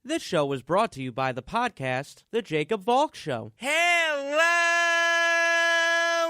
This show was brought to you by the podcast, The Jacob Volk Show. Hello,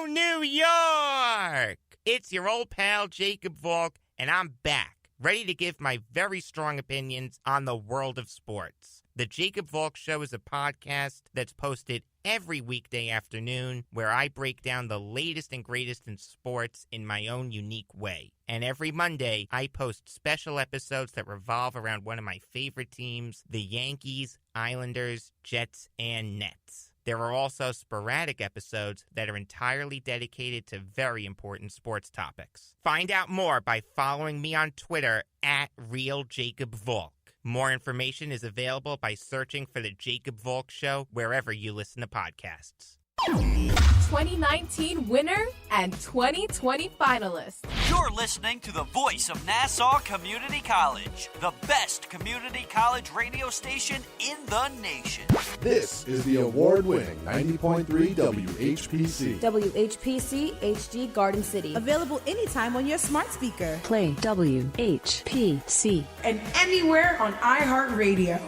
New York! It's your old pal, Jacob Volk, and I'm back, ready to give my very strong opinions on the world of sports. The Jacob Volk Show is a podcast that's posted every weekday afternoon where I break down the latest and greatest in sports in my own unique way. And every Monday, I post special episodes that revolve around one of my favorite teams, the Yankees, Islanders, Jets, and Nets. There are also sporadic episodes that are entirely dedicated to very important sports topics. Find out more by following me on Twitter at RealJacobVolk. More information is available by searching for The Jacob Volk Show wherever you listen to podcasts. 2019 winner and 2020 finalist. You're listening to the voice of Nassau Community College, the best community college radio station in the nation. This is the award-winning 90.3 WHPC. WHPC HD Garden City. Available anytime on your smart speaker. Play WHPC. And anywhere on iHeartRadio.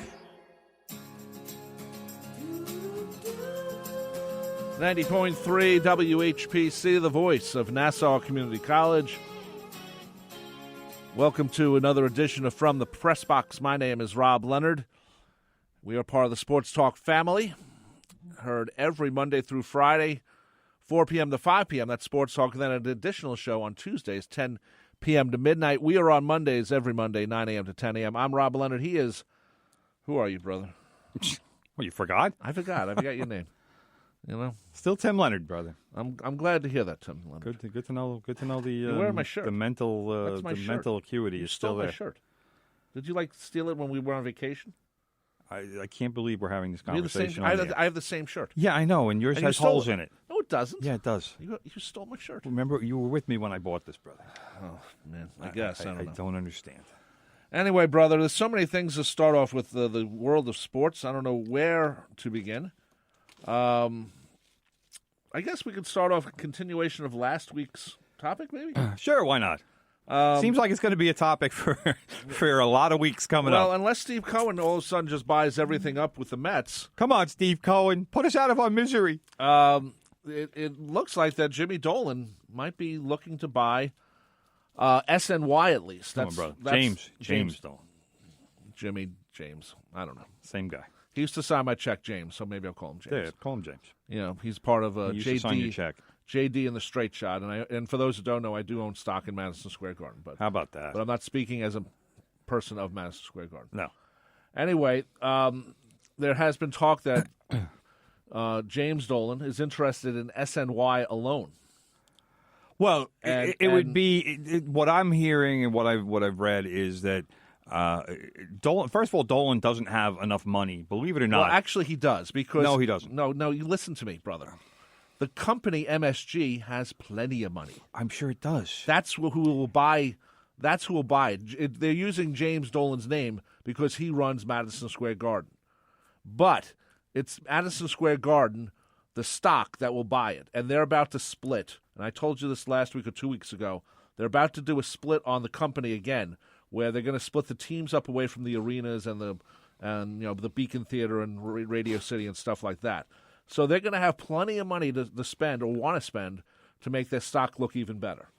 90.3 WHPC, the voice of Nassau Community College. Welcome to another edition of From the Press Box. My name is Rob Leonard. We are part of the Sports Talk family. Heard every Monday through Friday, 4 p.m. to 5 p.m. That's Sports Talk. And then an additional show on Tuesdays, 10 p.m. to midnight. We are on Mondays every Monday, 9 a.m. to 10 a.m. I'm Rob Leonard. He is, who are you, brother? Well, you forgot? I forgot your name. You know, still Tim Leonard, brother. I'm glad to hear that, Tim Leonard. Good to know the You're wearing my shirt. The mental mental acuity you is still there. My shirt. Did you steal it when we were on vacation? I can't believe we're having this conversation. I have the same shirt. Yeah, I know, and yours has holes in it. No, it doesn't. Yeah, it does. You stole my shirt. Remember, you were with me when I bought this, brother. Oh man, I guess I don't understand. Anyway, brother, there's so many things to start off with the world of sports. I don't know where to begin. I guess we could start off a continuation of last week's topic, maybe? Sure, why not? Seems like it's going to be a topic for a lot of weeks coming up. Well, unless Steve Cohen all of a sudden just buys everything up with the Mets. Come on, Steve Cohen. Put us out of our misery. It looks like that Jimmy Dolan might be looking to buy SNY at least. Come on, brother. James Dolan. Jimmy James. I don't know. Same guy. He used to sign my check, James, so maybe I'll call him James. Yeah, call him James. You know, he's part of He used to sign your check. JD and the Straight Shot, and for those who don't know, I do own stock in Madison Square Garden. But how about that? But I'm not speaking as a person of Madison Square Garden. No. Anyway, there has been talk that James Dolan is interested in SNY alone. Well, it would be what I'm hearing and what I've read is that. Dolan. First of all, Dolan doesn't have enough money. Believe it or not. Well, actually, he does. Because no, he doesn't. No. You listen to me, brother. The company MSG has plenty of money. I'm sure it does. That's who will buy. That's who will buy it. They're using James Dolan's name because he runs Madison Square Garden. But it's Madison Square Garden, the stock, that will buy it, and they're about to split. And I told you this last week or 2 weeks ago. They're about to do a split on the company again, where they're going to split the teams up away from the arenas and the Beacon Theater and Radio City and stuff like that. So they're going to have plenty of money to spend or want to spend to make their stock look even better.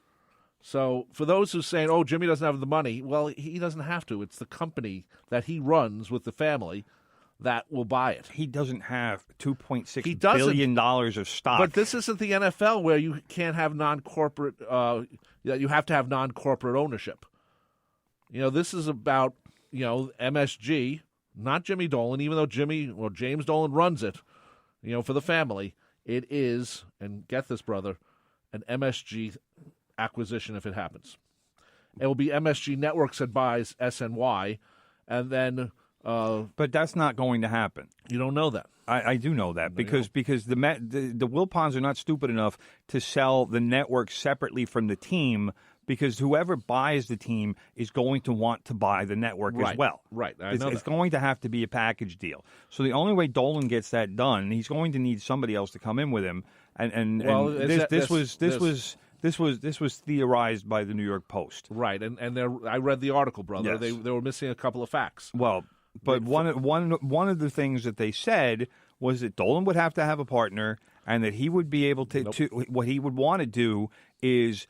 So for those who are saying, oh, Jimmy doesn't have the money, well, he doesn't have to. It's the company that he runs with the family that will buy it. He doesn't have $2.6 billion of stock. But this isn't the NFL where you can't have non-corporate, you have to have non-corporate ownership. You know, this is about, MSG, not Jimmy Dolan, even though James Dolan runs it, for the family. It is, and get this, brother, an MSG acquisition if it happens. It will be MSG Networks that buys SNY, and then... but that's not going to happen. You don't know that. I do know that because the Wilpons are not stupid enough to sell the network separately from the team, because whoever buys the team is going to want to buy the network as well. Right. It's going to have to be a package deal. So the only way Dolan gets that done, he's going to need somebody else to come in with him. This was theorized by the New York Post. Right, and I read the article, brother. Yes. They were missing a couple of facts. Well, But one of the things that they said was that Dolan would have to have a partner, and that he would be able to what he would want to do is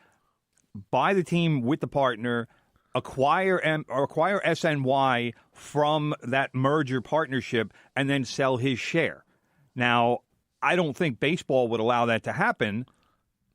buy the team with the partner, acquire SNY from that merger partnership, and then sell his share. Now, I don't think baseball would allow that to happen.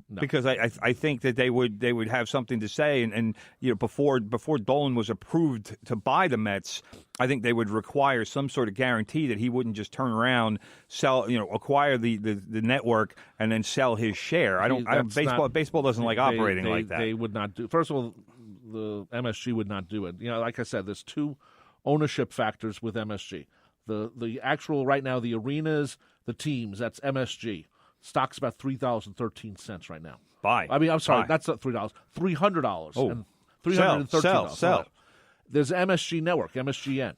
No. Because I think that they would have something to say, and before Dolan was approved to buy the Mets, I think they would require some sort of guarantee that he wouldn't just turn around, acquire the network and then sell his share. Baseball doesn't like operating like that. They would not do. First of all, the MSG would not do it. Like I said, there's two ownership factors with MSG. The actual right now, the arenas, the teams, that's MSG. Stock's about $3.13 right now. Buy. I mean, I'm sorry, Buy. that's not $3. $300. Oh, and $313. Sell. There's MSG Network, MSGN.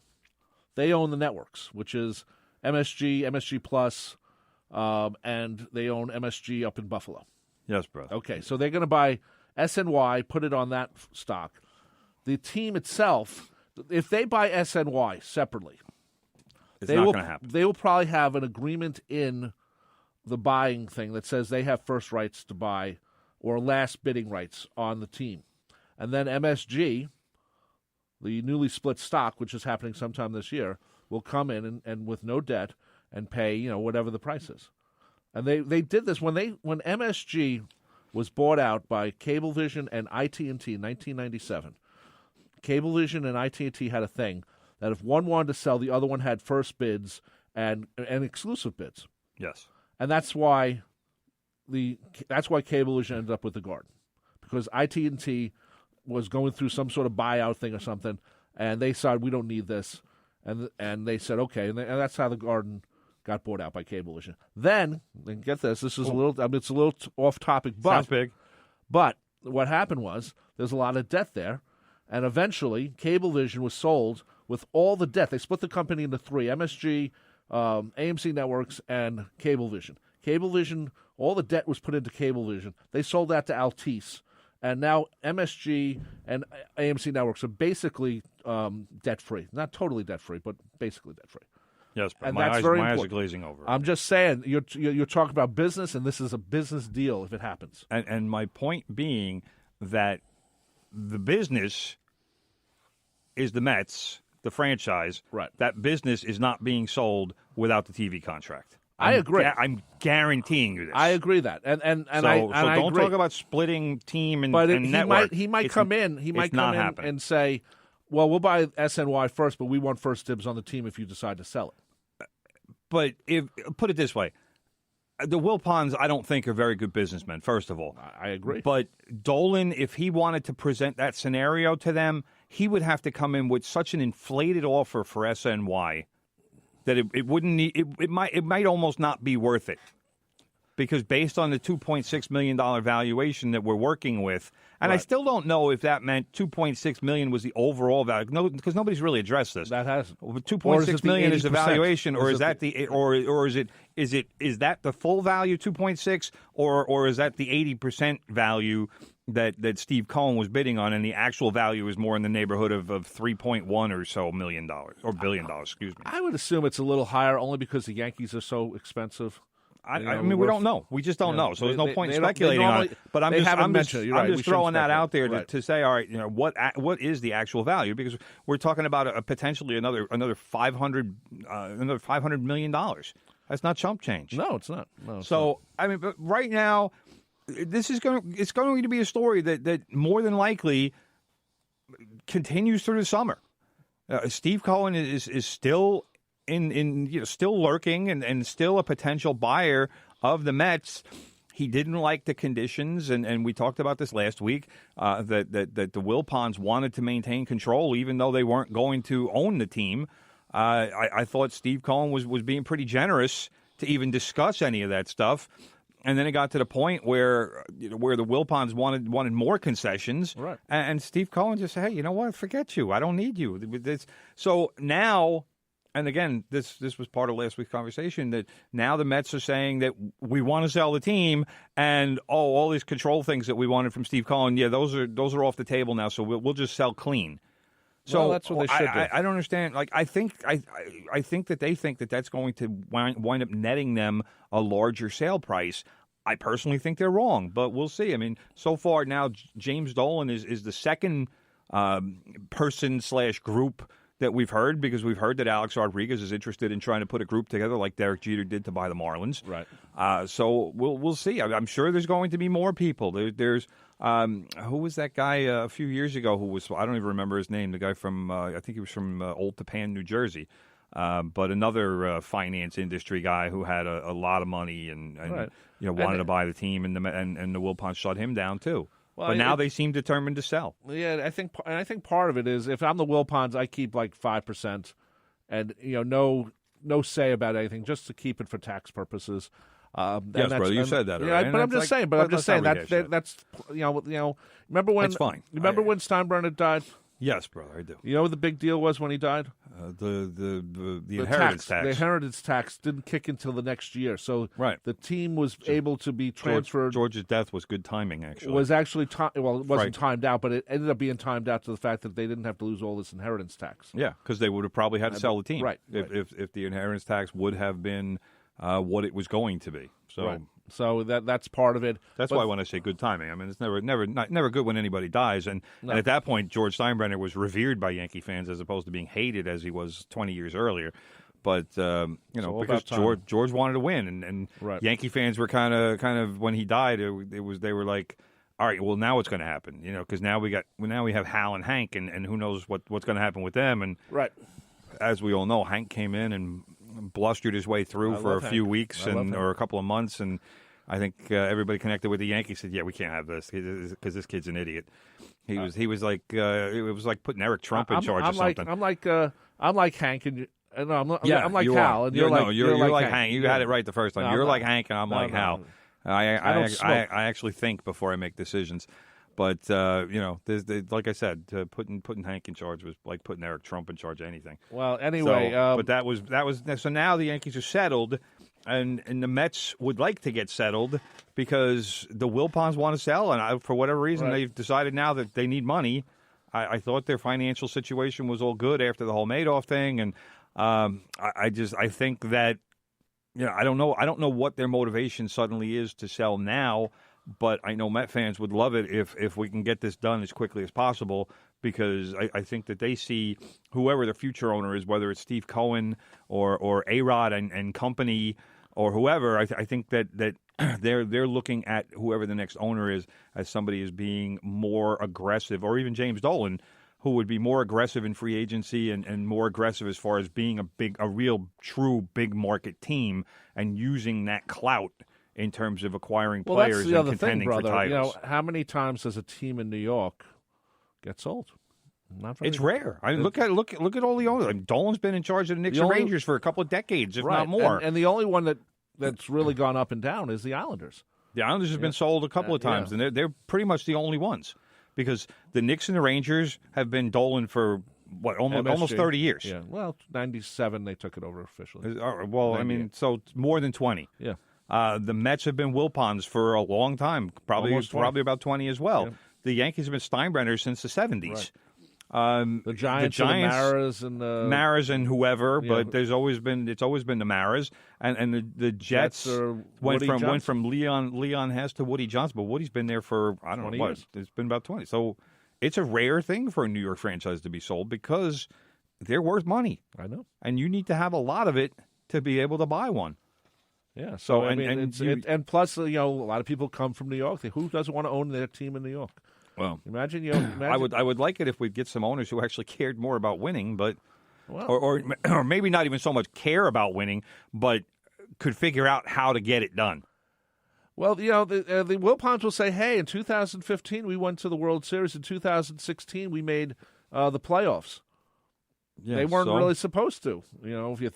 They own the networks, which is MSG, MSG Plus, and they own MSG up in Buffalo. Yes, bro. Okay, so they're going to buy SNY, put it on that stock. The team itself, if they buy SNY separately, it's not going to happen. They will probably have an agreement in the buying thing that says they have first rights to buy or last bidding rights on the team. And then MSG, the newly split stock, which is happening sometime this year, will come in and with no debt and pay, whatever the price is. And they did this when MSG was bought out by Cablevision and IT&T in 1997. Cablevision and IT&T had a thing that if one wanted to sell, the other one had first bids and exclusive bids. Yes. And that's why Cablevision ended up with the Garden, because IT&T was going through some sort of buyout thing or something, and they decided we don't need this, and they said okay, and that's how the Garden got bought out by Cablevision. Then get this is a little it's a little off topic, but sounds big. But what happened was there's a lot of debt there, and eventually Cablevision was sold with all the debt. They split the company into three: MSG, AMC Networks, and Cablevision. Cablevision, all the debt was put into Cablevision. They sold that to Altice, and now MSG and AMC Networks are basically debt-free. Not totally debt-free, but basically debt-free. Yes, but and my that's very eyes important. are glazing over. I'm just saying, you're talking about business, and this is a business deal if it happens. And my point being that the business is the Mets, the franchise. Right. That business is not being sold without the TV contract. I agree. I'm guaranteeing you this. I agree that, and so I don't agree. Talk about splitting team and, but and network. He might come in. He might come in happening. and say, "Well, we'll buy SNY first, but we want first dibs on the team if you decide to sell it." But put it this way, the Wilpons, I don't think are very good businessmen. First of all, I agree. But Dolan, if he wanted to present that scenario to them, he would have to come in with such an inflated offer for SNY that it wouldn't need, it might almost not be worth it, because based on the $2.6 million valuation that we're working with, and right. I still don't know if that meant $2.6 million was the overall value. No, because nobody's really addressed this. That has $2.6 million is the valuation, or is that the or is that the full value 2.6, or is that the 80% value that Steve Cohen was bidding on, and the actual value is more in the neighborhood of $3.1 or so $1 or $1 billion? Excuse me. I would assume it's a little higher, only because the Yankees are so expensive. I mean, we don't know. We just don't know. So there's no point in speculating on it. But I'm just throwing that out there to say, all right, what is the actual value? Because we're talking about a potentially another $500 million. That's not chump change. No, it's not. No, it's so not. I mean, but right now, it's going to be a story that more than likely continues through the summer. Steve Cohen is still still lurking and still a potential buyer of the Mets. He didn't like the conditions, and we talked about this last week, that the Wilpons wanted to maintain control even though they weren't going to own the team. I thought Steve Cohen was being pretty generous to even discuss any of that stuff. And then it got to the point where the Wilpons wanted more concessions, right. And Steve Cohen just said, "Hey, you know what? Forget you. I don't need you." So now, and again, this was part of last week's conversation, that now the Mets are saying that we want to sell the team, and all these control things that we wanted from Steve Cohen, those are off the table now. So we'll just sell clean. So well, that's what they should do. I don't understand. Like I think that they think that that's going to wind up netting them a larger sale price. I personally think they're wrong, but we'll see. I mean, so far now, James Dolan is the second person/group that we've heard, because we've heard that Alex Rodriguez is interested in trying to put a group together like Derek Jeter did to buy the Marlins. Right. So we'll see. I'm sure there's going to be more people. There's who was that guy a few years ago who was, I don't even remember his name, the guy from I think he was from Old Tappan, New Jersey. But another finance industry guy who had a lot of money and right. Wanted to buy the team, and the Wilpons shut him down too. Well, but now they seem determined to sell. Yeah, I think part of it is, if I'm the Wilpons, I keep like 5%, and no say about anything, just to keep it for tax purposes. Yes, brother, you said that. Yeah, but I'm just saying. That's Remember when? That's fine. Remember when Steinbrenner died? Yes, brother, I do. You know what the big deal was when he died? The inheritance tax. The inheritance tax didn't kick until the next year, so right. the team was able to be transferred. George's death was good timing, actually. Was actually it wasn't timed out, but it ended up being timed out to the fact that they didn't have to lose all this inheritance tax. Yeah, because they would have probably had to sell the team, right? If the inheritance tax would have been what it was going to be. So. Right. So that's part of it. That's why when I say good timing, I mean it's never good when anybody dies. And at that point, George Steinbrenner was revered by Yankee fans as opposed to being hated as he was 20 years earlier. But because George wanted to win, and right. Yankee fans were kind of when he died, they were like, all right, well now what's going to happen? Because now we have Hal and Hank, and who knows what's going to happen with them? And right. As we all know, Hank came in and blustered his way through for a few weeks or a couple of months, and I think everybody connected with the Yankees said, "Yeah, we can't have this because this kid's an idiot." He was like it was like putting Eric Trump in charge of something. I'm like Hank, and I'm like you Hal, and you're like Hank. You had it right the first time. You're like Hank, and I'm like Hal. I actually think before I make decisions. But like I said, putting Hank in charge was like putting Eric Trump in charge of anything. Well, anyway, but that was so now the Yankees are settled, and the Mets would like to get settled because the Wilpons want to sell, and for whatever reason they've decided now that they need money. I thought their financial situation was all good after the whole Madoff thing, and I think that I don't know what their motivation suddenly is to sell now. But I know Met fans would love it if we can get this done as quickly as possible, because I think that they see whoever the future owner is, whether it's Steve Cohen or A-Rod and company or whoever, I think that they're looking at whoever the next owner is as somebody as being more aggressive, or even James Dolan, who would be more aggressive in free agency and more aggressive as far as being a real, true big market team and using that clout in terms of acquiring players and contending for titles. How many times does a team in New York get sold? Not very. It's rare. I mean, look at all the owners. I mean, Dolan's been in charge of the Knicks and Rangers for a couple of decades, if not more. And the only one that's really gone up and down is the Islanders. The Islanders have been sold a couple of times, and they're pretty much the only ones, because the Knicks and the Rangers have been Dolan for almost 30 years. Yeah. Well, 97 they took it over officially. Well, I mean, so more than 20. Yeah. The Mets have been Wilpons for a long time, probably about 20 as well. Yeah. The Yankees have been Steinbrenner since the 70s. Right. The Giants, the Maras, and the Maras and whoever, but it's always been the Maras, and the Jets went from Leon Hess to Woody Johnson, but Woody's been there for I don't know what years. It's been about 20. So it's a rare thing for a New York franchise to be sold because they're worth money. I know, and you need to have a lot of it to be able to buy one. Yeah, so and plus, a lot of people come from New York. Who doesn't want to own their team in New York? Well, imagine. I would like it if we'd get some owners who actually cared more about winning, but or maybe not even so much care about winning, but could figure out how to get it done. Well, the Wilpons will say, "Hey, in 2015 we went to the World Series. In 2016 we made the playoffs." Yeah, they weren't really supposed to.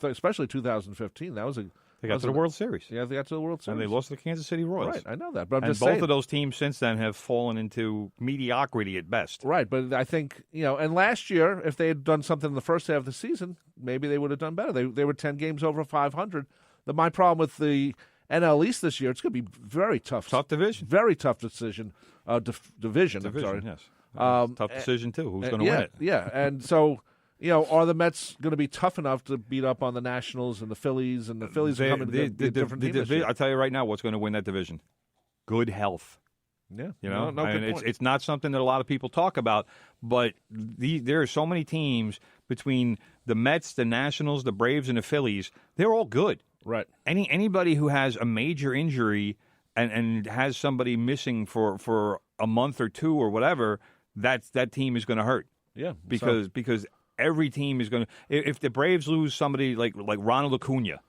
Especially 2015. That was They got to the World Series. Yeah, they got to the World Series. And they lost to the Kansas City Royals. Right, I know that. But I'm and just saying. Both of those teams since then have fallen into mediocrity at best. Right, but I think, and last year, if they had done something in the first half of the season, maybe they would have done better. They were 10 games over 500. My problem with the NL East this year, it's going to be very tough. Tough division. Very tough division. Division, I'm sorry. Yes. Tough decision, too. Who's going to win it? Yeah, and so, are the Mets going to be tough enough to beat up on the Nationals and the Phillies? And the Phillies are coming to be a different team this year. I'll tell you right now what's going to win that division. Good health. Yeah, no it's not something that a lot of people talk about, but there are so many teams between the Mets, the Nationals, the Braves, and the Phillies. They're all good. Right. Anybody who has a major injury and has somebody missing for a month or two or whatever, that team is going to hurt. Yeah, because every team is going to. If the Braves lose somebody like Ronald Acuna,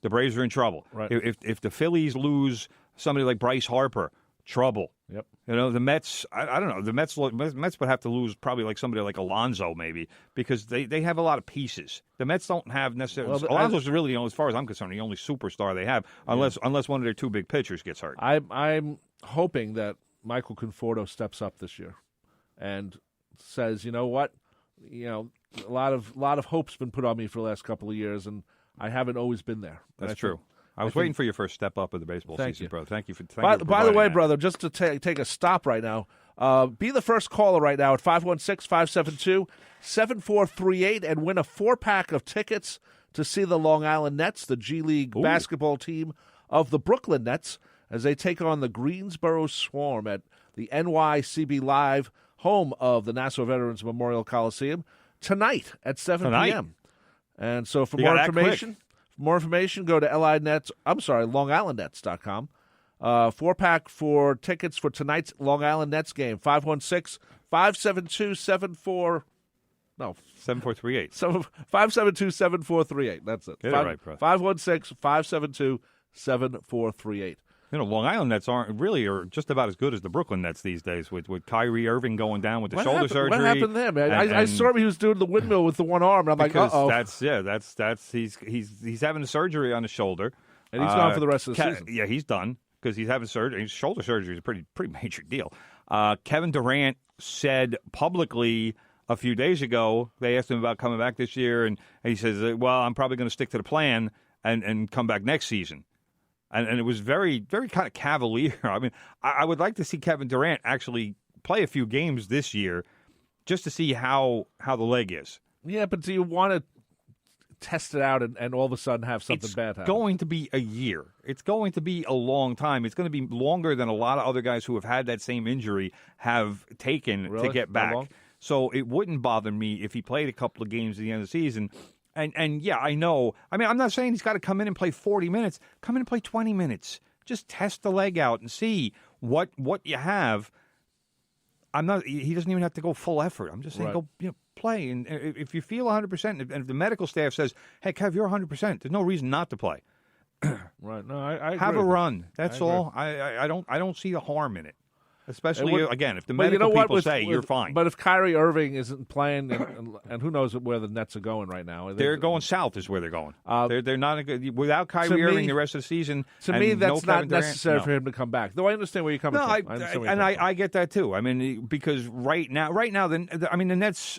the Braves are in trouble. Right. If the Phillies lose somebody like Bryce Harper, trouble. Yep. The Mets, I don't know. The Mets would have to lose probably like somebody like Alonso maybe because they have a lot of pieces. The Mets don't have necessarily. Alonso's really, as far as I'm concerned, the only superstar they have, unless one of their two big pitchers gets hurt. I'm hoping that Michael Conforto steps up this year and says, you know what, a lot of hope's been put on me for the last couple of years, and I haven't always been there. That's true. I was waiting for your first step up of the baseball season, brother. Thank you for By the way, that. brother, just to take a stop right now, be the first caller right now at 516-572-7438 and win a 4-pack of tickets to see the Long Island Nets, the G League basketball team of the Brooklyn Nets, as they take on the Greensboro Swarm at the NYCB Live, home of the Nassau Veterans Memorial Coliseum, tonight at 7 p.m. And so for more information, go to LongIslandNets.com. 4-pack for tickets for tonight's Long Island Nets game. 516-572-7438. 572-7438. That's it. Get it right, bro. 516-572-7438. Long Island Nets are just about as good as the Brooklyn Nets these days with Kyrie Irving going down with the shoulder surgery. What happened there, man? I saw him. He was doing the windmill with the one arm, and I'm like, uh-oh. He's having a surgery on his shoulder. And he's gone for the rest of the season. Yeah, he's done because he's having surgery. Shoulder surgery is a pretty major deal. Kevin Durant said publicly a few days ago, they asked him about coming back this year, and he says, well, I'm probably going to stick to the plan and come back next season. And it was very, very kind of cavalier. I mean, I would like to see Kevin Durant actually play a few games this year just to see how the leg is. Yeah, but do you want to test it out and all of a sudden have something bad happen? It's going to be a year. It's going to be a long time. It's going to be longer than a lot of other guys who have had that same injury have taken to get back. So it wouldn't bother me if he played a couple of games at the end of the season. And yeah, I know. I mean, I'm not saying he's got to come in and play 40 minutes. Come in and play 20 minutes. Just test the leg out and see what you have. He doesn't even have to go full effort. I'm just saying go play. And if you feel 100%, and if the medical staff says, hey, Kev, you're 100%, there's no reason not to play. Right. No, I have agree a run. That's all. I don't see the harm in it. Especially, again, if the medical people say you're fine. But if Kyrie Irving isn't playing, and who knows where the Nets are going right now. They're going south is where they're going. They're not without Kyrie Irving the rest of the season. To me, that's not necessary for him to come back. Though I understand where you're coming from. I get that too. I mean, because right now, the Nets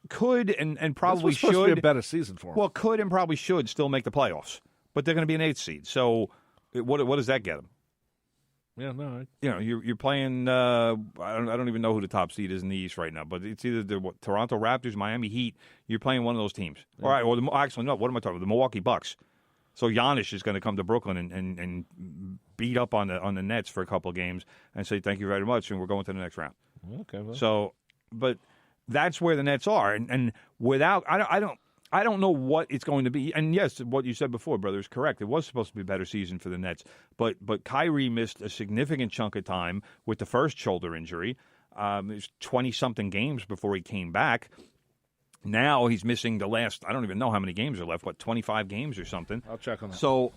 could and probably should. This was supposed to be a better season for them. Well, could and probably should still make the playoffs, but they're going to be an 8th seed. So what does that get them? Yeah, no. You're playing. I don't even know who the top seed is in the East right now, but it's either the Toronto Raptors, Miami Heat. You're playing one of those teams. Yeah. All right. Or actually, no. What am I talking about? The Milwaukee Bucks. So Giannis is going to come to Brooklyn and beat up on the Nets for a couple of games and say thank you very much, and we're going to the next round. Okay. Well. So, but that's where the Nets are, and without I don't know what it's going to be. And yes, what you said before, brother, is correct. It was supposed to be a better season for the Nets. But Kyrie missed a significant chunk of time with the first shoulder injury. It was 20-something games before he came back. Now he's missing the last, I don't even know how many games are left, 25 games or something. I'll check on that. So,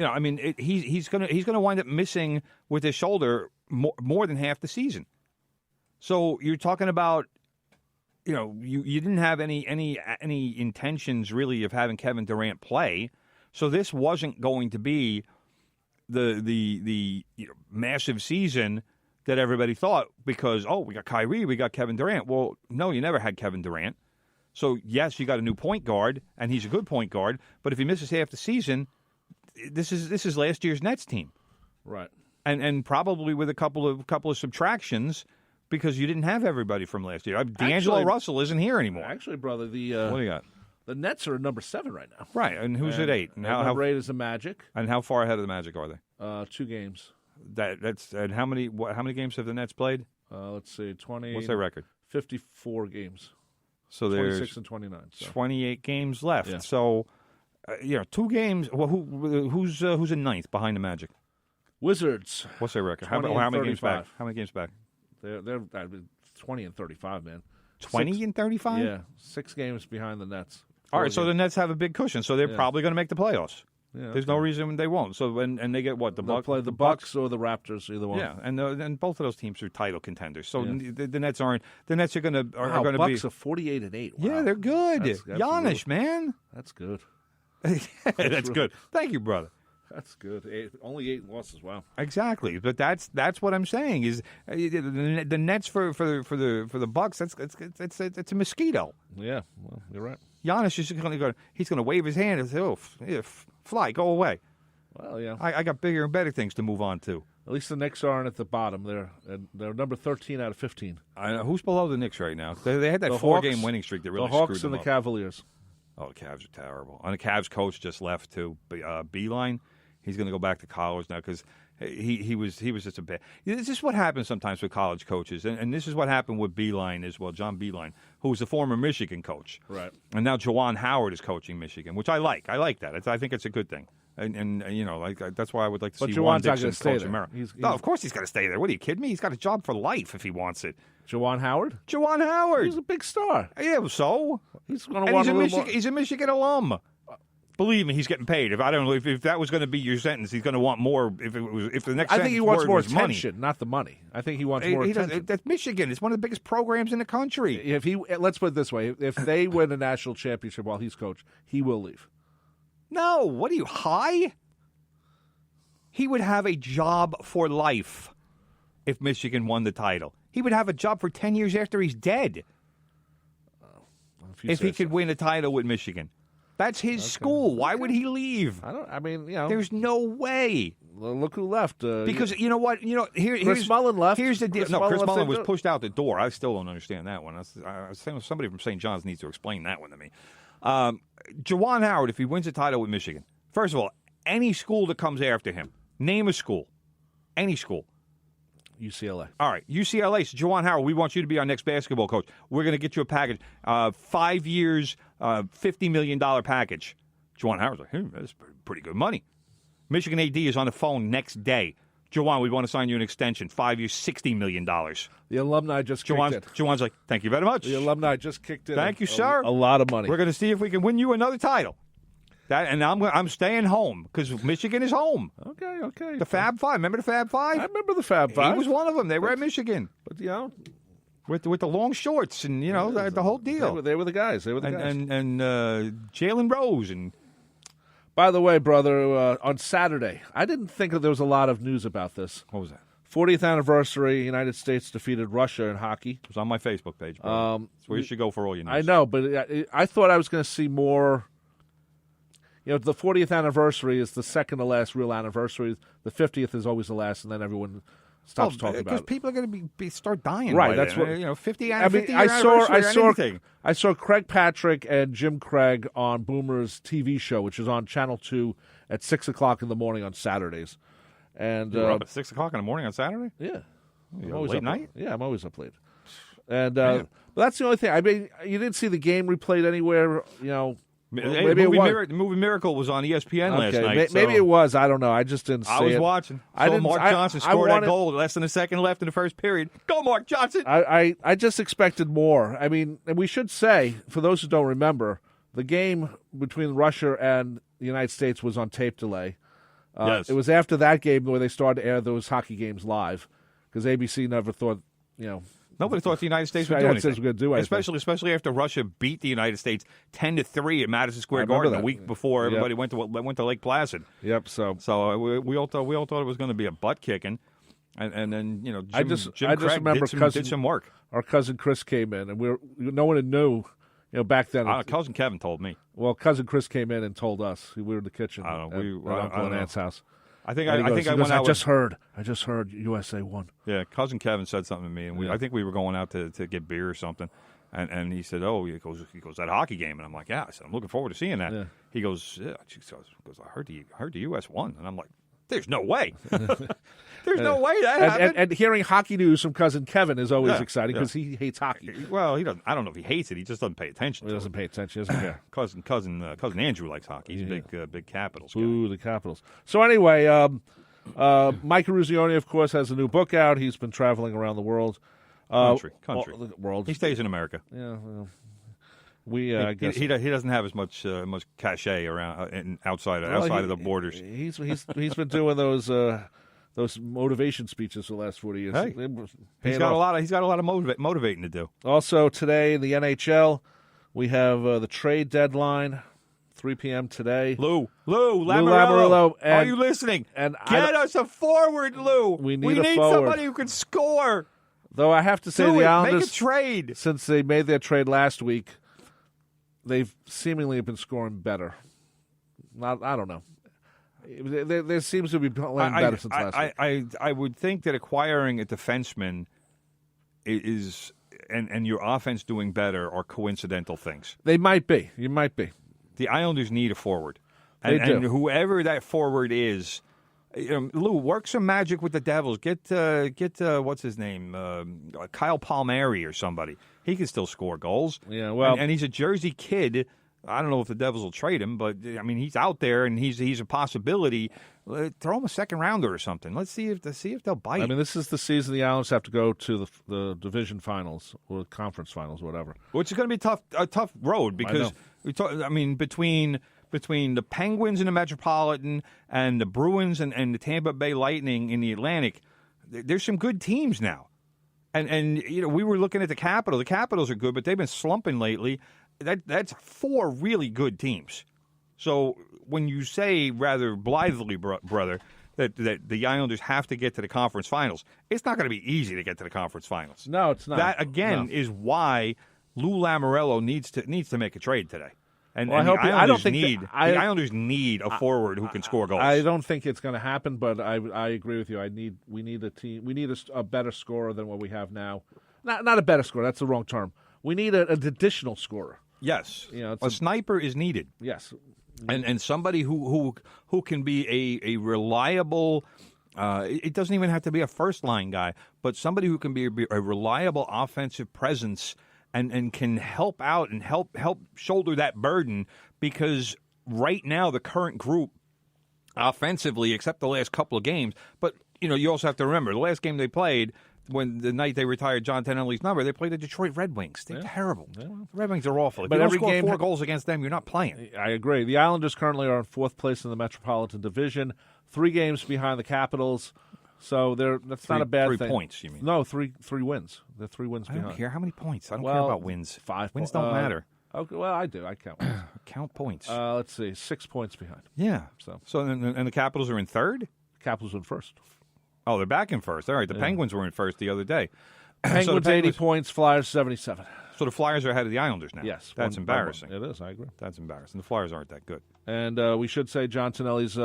I mean, he's gonna wind up missing with his shoulder more than half the season. So you're talking about, you didn't have any intentions really of having Kevin Durant play, so this wasn't going to be the massive season that everybody thought because we got Kyrie, we got Kevin Durant. Well, no, you never had Kevin Durant. So yes, you got a new point guard, and he's a good point guard. But if he misses half the season, this is last year's Nets team, right? And probably with a couple of subtractions. because you didn't have everybody from last year. D'Angelo Russell isn't here anymore. Actually, brother, what do you got? The Nets are number 7 right now. Right, and who's at 8? And number 8 is the Magic. And how far ahead of the Magic are they? 2 games. That's and how many games have the Nets played? Let's see, 20. What's their record? 54 games. So there's 26 and 29. So. 28 games left. Yeah. So, 2 games. Well, who's in ninth behind the Magic? Wizards. What's their record? 20 How and many games 35. back? How many games back? They're 20 and 35, man. 20 and 35? Yeah, 6 games behind the Nets. All right, so the Nets have a big cushion, so they're probably going to make the playoffs. Yeah, There's no reason they won't. So and they get what the They'll play the Bucks or the Raptors, either one. Yeah, and both of those teams are title contenders. So the Nets aren't. The Nets are going to be. Bucks are 48 and 8. Wow. Yeah, they're good. That's Giannis, man. That's good. That's good. Thank you, brother. That's good. Only 8 losses. Wow. Exactly, but that's what I'm saying is the Nets for the Bucks. It's a mosquito. Yeah, well, you're right. Giannis is going to go. He's going to wave his hand and say, "Oh, fly, go away." Well, yeah. I got bigger and better things to move on to. At least the Knicks aren't at the bottom. They're number 13 out of 15. I know who's below the Knicks right now. They had that The 4-game Hawks, winning streak that really the Hawks screwed them and the up. Cavaliers. Oh, the Cavs are terrible. And the Cavs coach just left too. Beeline. He's going to go back to college now because he was just a bad. This is what happens sometimes with college coaches, and this is what happened with Beeline as well. John Beeline, who was the former Michigan coach, right? And now Juwan Howard is coaching Michigan, which I like. I like that. I think it's a good thing, and that's why I would like to see Juwan Dixon coach America. No, of course he's got to stay there. What are you kidding me? He's got a job for life if he wants it. Juwan Howard. Juwan Howard. He's a big star. Yeah, so he's going to want a little more. He's a Michigan alum. Believe me, he's getting paid. If that was going to be your sentence, he's going to want more. If the next, I think he wants more money. attention, not the money. I think he wants more attention. That's Michigan. It's one of the biggest programs in the country. Let's put it this way: if they win a national championship while he's coach, he will leave. No, what are you high? He would have a job for life if Michigan won the title. He would have a job for 10 years after he's dead. If he could win a title with Michigan. That's his school. Why would he leave? There's no way. Look who left. Because you know what? Chris Mullin left. Here's the deal. Chris Mullin was pushed out the door. I still don't understand that one. Somebody from St. John's needs to explain that one to me. Juwan Howard, if he wins a title with Michigan, first of all, any school that comes after him, name a school. Any school. UCLA. All right, UCLA. So, Juwan Howard, we want you to be our next basketball coach. We're going to get you a package. 5 years, $50 million package. Juwan Howard's like, that's pretty good money. Michigan AD is on the phone next day. Juwan, we want to sign you an extension. 5 years, $60 million. The alumni just kicked in. Juwan's like, thank you very much. The alumni just kicked in. Thank you, sir. A lot of money. We're going to see if we can win you another title. And I'm staying home because Michigan is home. Okay. The Fab Five. Remember the Fab Five? I remember the Fab Five. He was one of them. They were at Michigan. But, with the long shorts and, the whole deal. They were the guys. And Jalen Rose. And by the way, brother, on Saturday, I didn't think that there was a lot of news about this. What was that? 40th anniversary, United States defeated Russia in hockey. It was on my Facebook page, bro. That's where you should go for all your news. I know, but I thought I was going to see more. The 40th anniversary is the second to last real anniversary. The 50th is always the last, and then everyone stops talking about it. Because people are going to start dying. Right, that's what 50 I saw Craig Patrick and Jim Craig on Boomer's TV show, which is on Channel 2 at 6:00 in the morning on Saturdays. And you were up at 6:00 in the morning on Saturday? Yeah, I'm always late night. Yeah, I'm always up late. And but that's the only thing. I mean, you didn't see the game replayed anywhere. Maybe the movie Miracle was on ESPN last night. Maybe it was. I don't know. I just didn't see it. I was watching. Mark Johnson scored that goal less than a second left in the first period. Go, Mark Johnson! I just expected more. I mean, and we should say, for those who don't remember, the game between Russia and the United States was on tape delay. Yes. It was after that game where they started to air those hockey games live because ABC never thought, Nobody thought the United States would do anything. Especially after Russia beat the United States 10-3 at Madison Square Garden a week before everybody went to Lake Placid. Yep. So we all thought it was going to be a butt kicking, and then Jim Craig remember did some work. Our cousin Chris came in, and no one knew. Back then, cousin Kevin told me. Well, cousin Chris came in and told us. We were in the kitchen at Uncle and Aunt's house. I think And he I goes, think he I goes, went out. I just heard USA won. Yeah, cousin Kevin said something to me, and I think we were going out to get beer or something. And he said, "Oh," he goes that hockey game, and I'm like, "Yeah." I said, "I'm looking forward to seeing that." Yeah. He goes, "Yeah." She goes, "I heard the U.S. won," and I'm like, "There's no way. There's no way that happened." And hearing hockey news from cousin Kevin is always exciting because he hates hockey. Well, he doesn't. I don't know if he hates it. He just doesn't pay attention. He doesn't pay attention. He doesn't care. Cousin Andrew likes hockey. He's a big Capitals guy. Ooh, the Capitals. So anyway, Mike Ruzioni, of course, has a new book out. He's been traveling around the world. Country. World. He stays in America. Yeah, well, I guess he doesn't have as much cachet around outside of the borders. He's been doing those motivation speeches for the last 40 years. Hey, he's got a lot of motivating to do. Also today in the NHL, we have the trade deadline, 3 p.m. today. Lou Lamoriello, are you listening? And get us a forward, Lou. We need somebody who can score. Though I have to say, the Islanders, make a trade. Since they made their trade last week, they've seemingly been scoring better. I don't know. There seems to be playing better since last week. I would think that acquiring a defenseman is and your offense doing better are coincidental things. They might be. You might be. The Islanders need a forward. They do. And whoever that forward is, Lou, work some magic with the Devils. Get what's his name, Kyle Palmieri or somebody. He can still score goals. Yeah, well, and he's a Jersey kid. I don't know if the Devils will trade him, but I mean he's out there and he's a possibility. Throw him a second rounder or something. Let's see if they'll bite. I mean, this is the season the Islanders have to go to the division finals or conference finals, whatever. Which is going to be a tough road because between the Penguins in the Metropolitan and the Bruins and the Tampa Bay Lightning in the Atlantic, there's some good teams now. And we were looking at the Capitals. The Capitals are good, but they've been slumping lately. That's 4 really good teams. So when you say rather blithely, brother, that the Islanders have to get to the conference finals, it's not going to be easy to get to the conference finals. No, it's not. That again is why Lou Lamoriello needs to make a trade today. And, well, the Islanders need a forward who can score goals. I don't think it's going to happen, but I agree with you. We need a team. We need a better scorer than what we have now. Not a better scorer. That's the wrong term. We need an additional scorer. Yes, a sniper is needed. Yes, and somebody who can be a reliable. It doesn't even have to be a first line guy, but somebody who can be a reliable offensive presence. And can help out and help shoulder that burden, because right now the current group offensively, except the last couple of games, but you also have to remember the last game they played, when the night they retired John Tonelli's number, they played the Detroit Red Wings. They're terrible. Yeah. The Red Wings are awful. If you don't score 4 goals against them, you're not playing. I agree. The Islanders currently are in 4th place in the Metropolitan Division, 3 games behind the Capitals. So that's not a bad 3 thing. Points, you mean? No, 3 wins. They're 3 wins behind. I don't care how many points. I don't care about wins. 5 wins don't matter. Okay, well, I do. I count wins. Count points. Let's see, 6 points behind. Yeah. So and the Capitals are in 3rd? Capitals in 1st. Oh, they're back in 1st. All right. The Penguins were in 1st the other day. Penguins 80 points, Flyers 77. So the Flyers are ahead of the Islanders now. Yes. That's embarrassing. It is, I agree. That's embarrassing. The Flyers aren't that good. And we should say John Tonelli's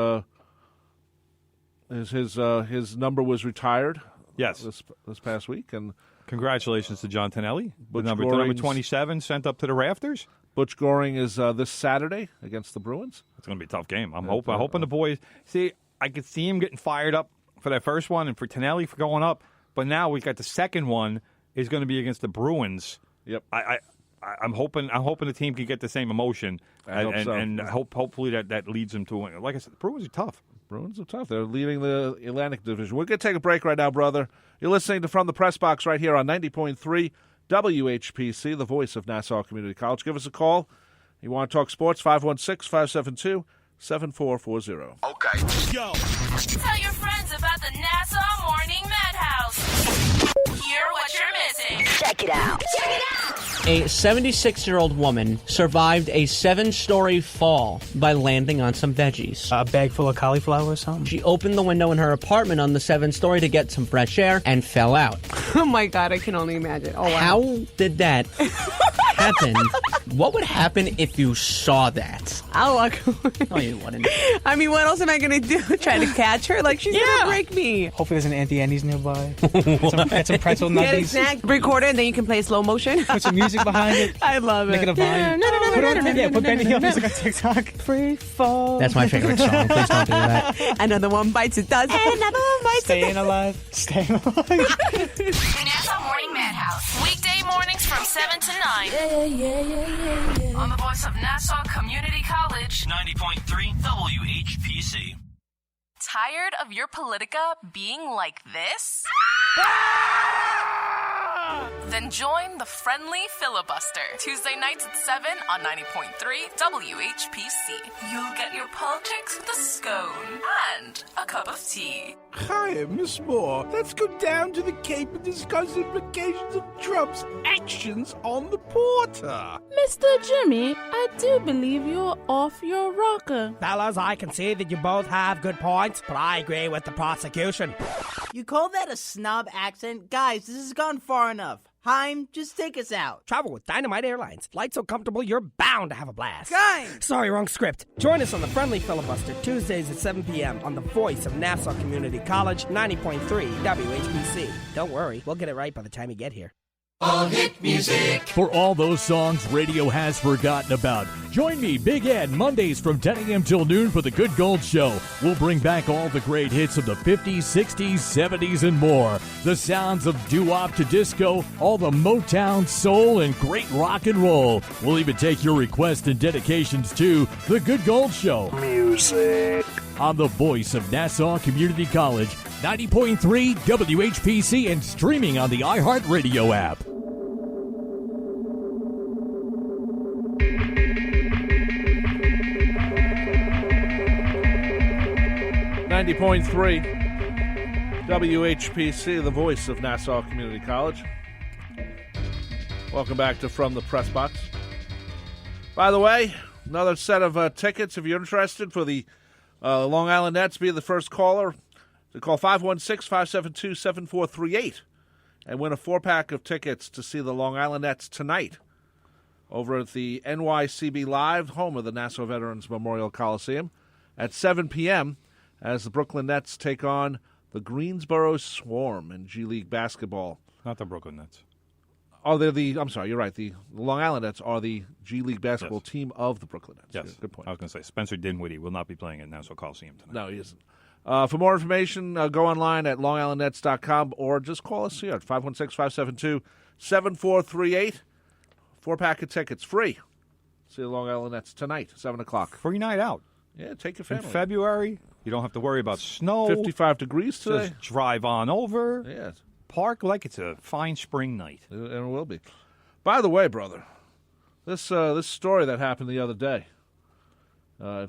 his number was retired. Yes. This past week. And congratulations to John Tonelli. Number 27 sent up to the rafters. Butch Goring is this Saturday against the Bruins. It's going to be a tough game. I'm hoping the boys see. I could see him getting fired up for that first one and for Tonelli for going up. But now we got the second one is going to be against the Bruins. Yep. I'm hoping the team can get the same emotion. And hopefully that leads them to win. Like I said, the Bruins are tough. Bruins are tough. They're leading the Atlantic Division. We're going to take a break right now, brother. You're listening to From the Press Box right here on 90.3 WHPC, the voice of Nassau Community College. Give us a call. You want to talk sports, 516-572-7440. Okay. Yo. Tell your friends about the Nassau Morning Madhouse. Hear what you're missing. Check it out. A 76-year-old woman survived a 7-story fall by landing on some veggies. A bag full of cauliflower or something? She opened the window in her apartment on the 7th story to get some fresh air and fell out. Oh, my God, I can only imagine. Oh, wow. How did that happen? What would happen if you saw that? I'll walk away. Oh, you wouldn't. I mean, what else am I going to do? Try to catch her? Like, she's going to break me. Hopefully there's an Auntie Annie's nearby. Get some pretzel Get a nuggies. snack, record it, and then you can play slow motion. Put some music behind it. I love Make it. it a vine. Put Benny Hill music on TikTok. Free fall. That's my favorite song. Please don't do that. Another one bites the dust. Another one bites the dust. Staying alive. Staying alive. Nassau Morning Madhouse. Weekday mornings from 7 to 9. On the voice of Nassau Community College. 90.3 WHPC. Tired of your Politica being like this? Then join the Friendly Filibuster. Tuesday nights at 7 on 90.3 WHPC. You'll get your politics with a scone and a cup of tea. Hi, Miss Moore. Let's go down to the Cape and discuss implications of Trump's actions on the porter. Mr. Jimmy, I do believe you're off your rocker. Fellas, I can see that you both have good points, but I agree with the prosecution. You call that a snob accent? Guys, this has gone far enough. Heim, just take us out. Travel with Dynamite Airlines. Flights so comfortable, you're bound to have a blast. Guys! Sorry, wrong script. Join us on the Friendly Filibuster, Tuesdays at 7 p.m. on the voice of Nassau Community College, 90.3 WHPC. Don't worry, we'll get it right by the time you get here. All hit music. For all those songs radio has forgotten about. Join me, Big Ed, Mondays from 10 a.m. till noon for The Good Gold Show. We'll bring back all the great hits of the 50s, 60s, 70s, and more. The sounds of doo-wop to disco, all the Motown, soul, and great rock and roll. We'll even take your requests and dedications to The Good Gold Show. Music. On the voice of Nassau Community College, 90.3 WHPC, and streaming on the iHeartRadio app. .3 WHPC, the voice of Nassau Community College. Welcome back to From the Press Box. By the way, another set of tickets if you're interested for the Long Island Nets. Be the first caller to call 516-572-7438 and win a 4-pack of tickets to see the Long Island Nets tonight over at the NYCB Live, home of the Nassau Veterans Memorial Coliseum, at 7 p.m. as the Brooklyn Nets take on the Greensboro Swarm in G League basketball. Not the Brooklyn Nets. Oh, I'm sorry, you're right. The Long Island Nets are the G League basketball team of the Brooklyn Nets. Yes. Good point. I was going to say, Spencer Dinwiddie will not be playing at Nassau Coliseum tonight. No, he isn't. For more information, go online at longislandnets.com or just call us here at 516-572-7438. 4-pack of tickets, free. See the Long Island Nets tonight, 7 o'clock. Free night out. Yeah, take your family. In February, you don't have to worry about snow. 55 degrees today. Just drive on over. Yes. Park like it's a fine spring night. And it will be. By the way, brother, this story that happened the other day,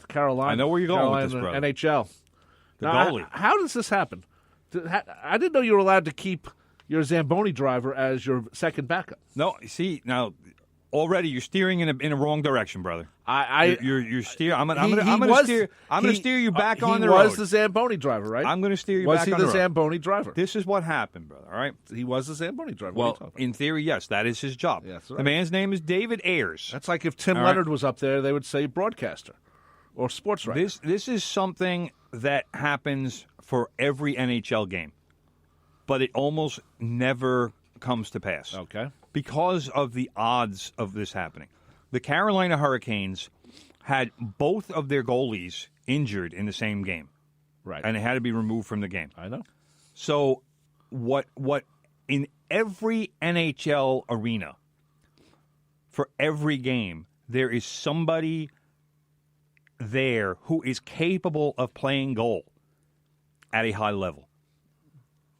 Carolina. I know where you're going Carolina, with this, brother. NHL. The now, goalie. How does this happen? I didn't know you were allowed to keep your Zamboni driver as your second backup. No, see now. Already, you're steering in a wrong direction, brother. You're steering. I'm gonna steer you back on the road. He was the Zamboni driver, right? I'm gonna steer you back on the road. Was he the Zamboni driver? This is what happened, brother. All right. He was the Zamboni driver. Well, in theory, yes, that is his job. Yes, right. The man's name is David Ayers. That's like if Tim Leonard was up there, they would say broadcaster or sports writer. This is something that happens for every NHL game, but it almost never comes to pass. Okay. Because of the odds of this happening. The Carolina Hurricanes had both of their goalies injured in the same game. Right. And they had to be removed from the game. I know. So what in every NHL arena, for every game, there is somebody there who is capable of playing goal at a high level.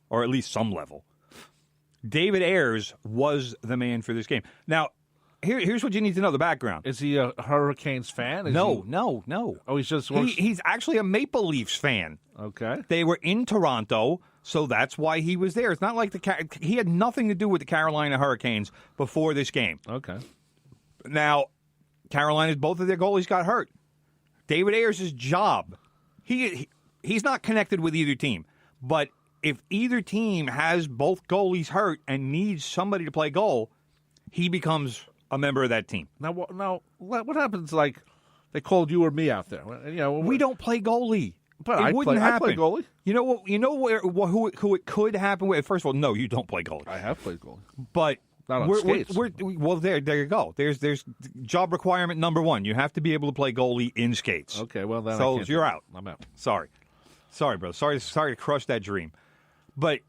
Or at least some level. David Ayers was the man for this game. Now, here's what you need to know, the background. Is he a Hurricanes fan? No. Oh, he's just... He's actually a Maple Leafs fan. Okay. They were in Toronto, so that's why he was there. It's not like he had nothing to do with the Carolina Hurricanes before this game. Okay. Now, Carolina's both of their goalies got hurt. David Ayers' job, he's not connected with either team, but if either team has both goalies hurt and needs somebody to play goal, he becomes a member of that team. Now, what happens? Like they called you or me out there? We don't play goalie. But it wouldn't happen. I play goalie. You know what? You know who it could happen with? First of all, no, you don't play goalie. I have played goalie, but not on skates. Well, there you go. There's job requirement number 1. You have to be able to play goalie in skates. Okay, well then so you're out. I'm out. Sorry, bro. Sorry to crush that dream. But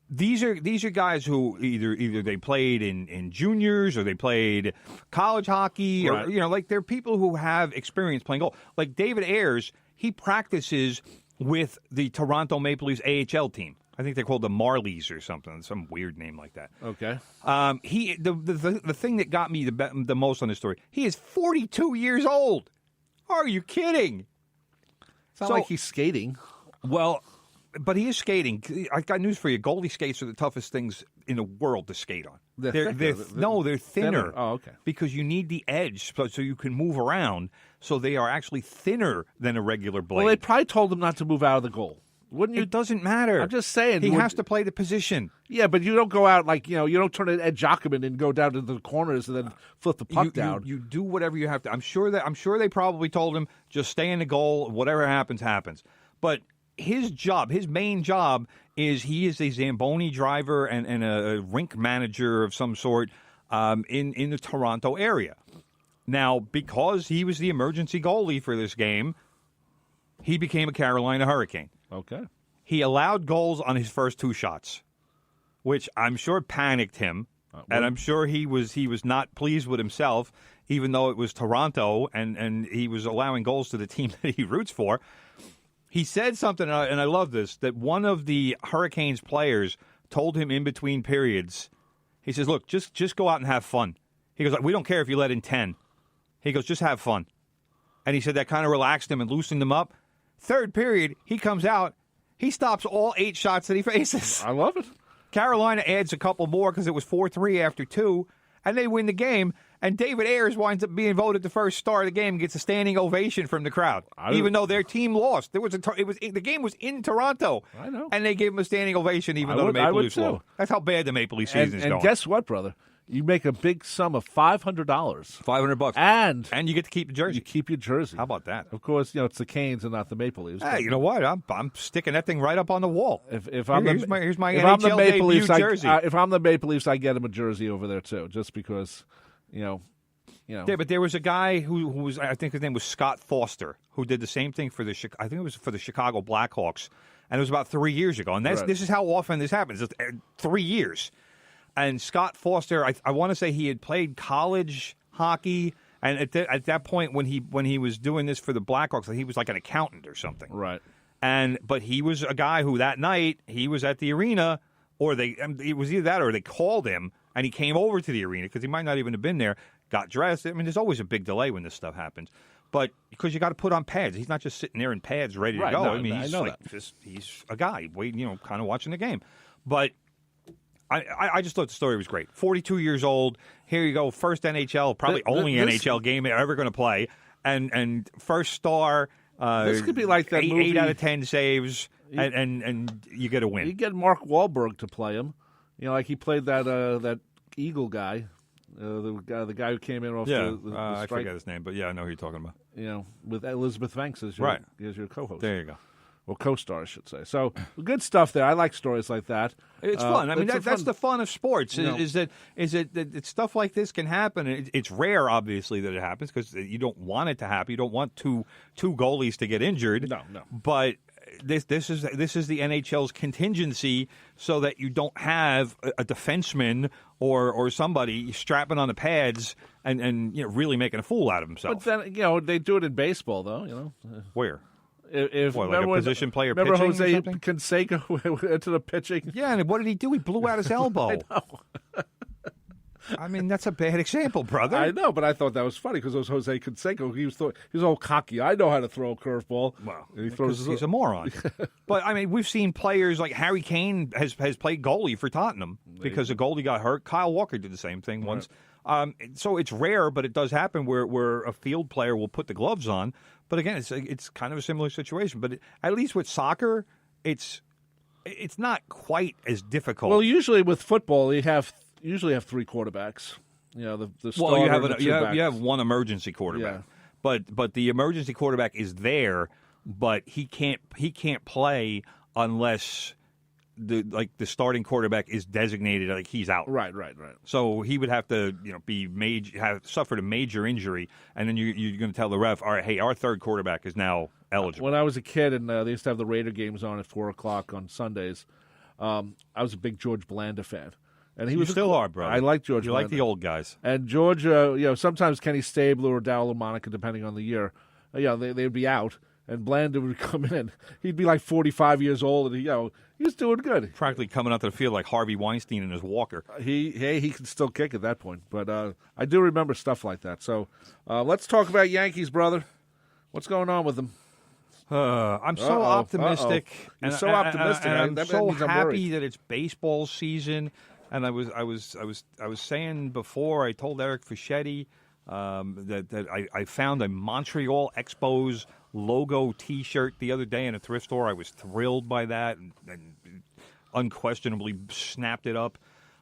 these are guys who either they played in juniors or they played college hockey, right. or like they're people who have experience playing goal. Like David Ayers. He practices with the Toronto Maple Leafs AHL team. I think they're called the Marlies or something, some weird name like that. Okay. The thing that got me the most on this story, he is 42 years old. Are you kidding? It's not like he's skating. Well, but he is skating. I got news for you. Goalie skates are the toughest things in the world to skate on. They're thinner. Oh, okay. Because you need the edge so you can move around. So they are actually thinner than a regular blade. Well, they probably told him not to move out of the goal. Wouldn't you? It doesn't matter. I'm just saying. He has to play the position. Yeah, but you don't go out like, you don't turn it Ed Jockman and go down to the corners and then flip the puck down. You do whatever you have to. I'm sure they probably told him, just stay in the goal. Whatever happens, happens. But his main job is he is a Zamboni driver and a rink manager of some sort in the Toronto area. Now, because he was the emergency goalie for this game, he became a Carolina Hurricane. Okay. He allowed goals on his first 2 shots, which I'm sure panicked him, and I'm sure he was not pleased with himself, even though it was Toronto and he was allowing goals to the team that he roots for. He said something, and I love this, that one of the Hurricanes players told him in between periods, he says, look, just go out and have fun. He goes, we don't care if you let in 10. He goes, just have fun. And he said that kind of relaxed him and loosened him up. Third period, he comes out. He stops all 8 shots that he faces. I love it. Carolina adds a couple more because it was 4-3 after 2, and they win the game. And David Ayers winds up being voted the first star of the game and gets a standing ovation from the crowd, even though their team lost. The game was in Toronto. I know. And they gave him a standing ovation even though the Maple Leafs lost. That's how bad the Maple Leaf season is going. And guess what, brother? You make a big sum of $500. $500. And you get to keep the jersey. You keep your jersey. How about that? Of course, it's the Canes and not the Maple Leafs. Hey, you know what? I'm sticking that thing right up on the wall. Here's my NHL debut jersey. If I'm the Maple Leafs, I get him a jersey over there too, just because, Yeah, but there was a guy who was, I think his name was Scott Foster, who did the same thing for the Chicago Blackhawks, and it was about 3 years ago. And this is how often this happens. It's 3 years. And Scott Foster, I want to say he had played college hockey, and at that point when he was doing this for the Blackhawks, he was like an accountant or something. Right. But he was a guy who that night he was at the arena, or it was either that or they called him and he came over to the arena because he might not even have been there. Got dressed. I mean, there's always a big delay when this stuff happens, but because you got to put on pads. He's not just sitting there in pads ready to go. No, I mean, he's a guy waiting, kind of watching the game, but. I just thought the story was great. 42 years old. Here you go. First NHL, probably only NHL game they're ever going to play. And first star. This could be like that movie. 8 out of 10 saves, and you get a win. You get Mark Wahlberg to play him. Like he played that Eagle guy. The guy who came in off the strike. I forget his name, but yeah, I know who you're talking about. With Elizabeth Banks as your co-host. There you go. Well, co-star, I should say. So, good stuff there. I like stories like that. It's fun. I mean, that's the fun of sports. Is that stuff like this can happen. It's rare, obviously, that it happens because you don't want it to happen. You don't want two goalies to get injured. No. But this is the NHL's contingency so that you don't have a defenseman or somebody strapping on the pads and really making a fool out of himself. But then they do it in baseball, though. Where? If like a position player remember pitching Jose or something? Canseco into the pitching? Yeah, and what did he do? He blew out his elbow. I know. I mean, that's a bad example, brother. I know, but I thought that was funny because it was Jose Canseco. He was all cocky. I know how to throw a curveball. Well, he's a moron. But, I mean, we've seen players like Harry Kane has played goalie for Tottenham because a goalie got hurt. Kyle Walker did the same thing once. So it's rare, but it does happen where a field player will put the gloves on. But again, it's kind of a similar situation. But at least with soccer, it's not quite as difficult. Well, usually with football, you usually have 3 quarterbacks. the well, starter you have and the two backs. you have one emergency quarterback, but the emergency quarterback is there, but he can't play unless the starting quarterback is designated like he's out. Right. So he would have to have suffered a major injury, and then you're going to tell the ref, all right, hey, our third quarterback is now eligible. When I was a kid and they used to have the Raider games on at 4:00 on Sundays, I was a big George Blanda fan. And You still are, brother. I like George. You Blanda. like the old guys. And George, sometimes Kenny Stabler or Darryl LaMonica, depending on the year, they'd be out, and Blanda would come in. He'd be like 45 years old, and he was doing good. Practically coming out to the field like Harvey Weinstein in his walker. He can still kick at that point. But I do remember stuff like that. So let's talk about Yankees, brother. What's going on with them? I'm so optimistic. You're so optimistic. And I'm that so means I'm happy worried. that it's baseball season. And I was saying before, I told Eric Fischetti that I found a Montreal Expos logo T-shirt the other day in a thrift store. I was thrilled by that and unquestionably snapped it up.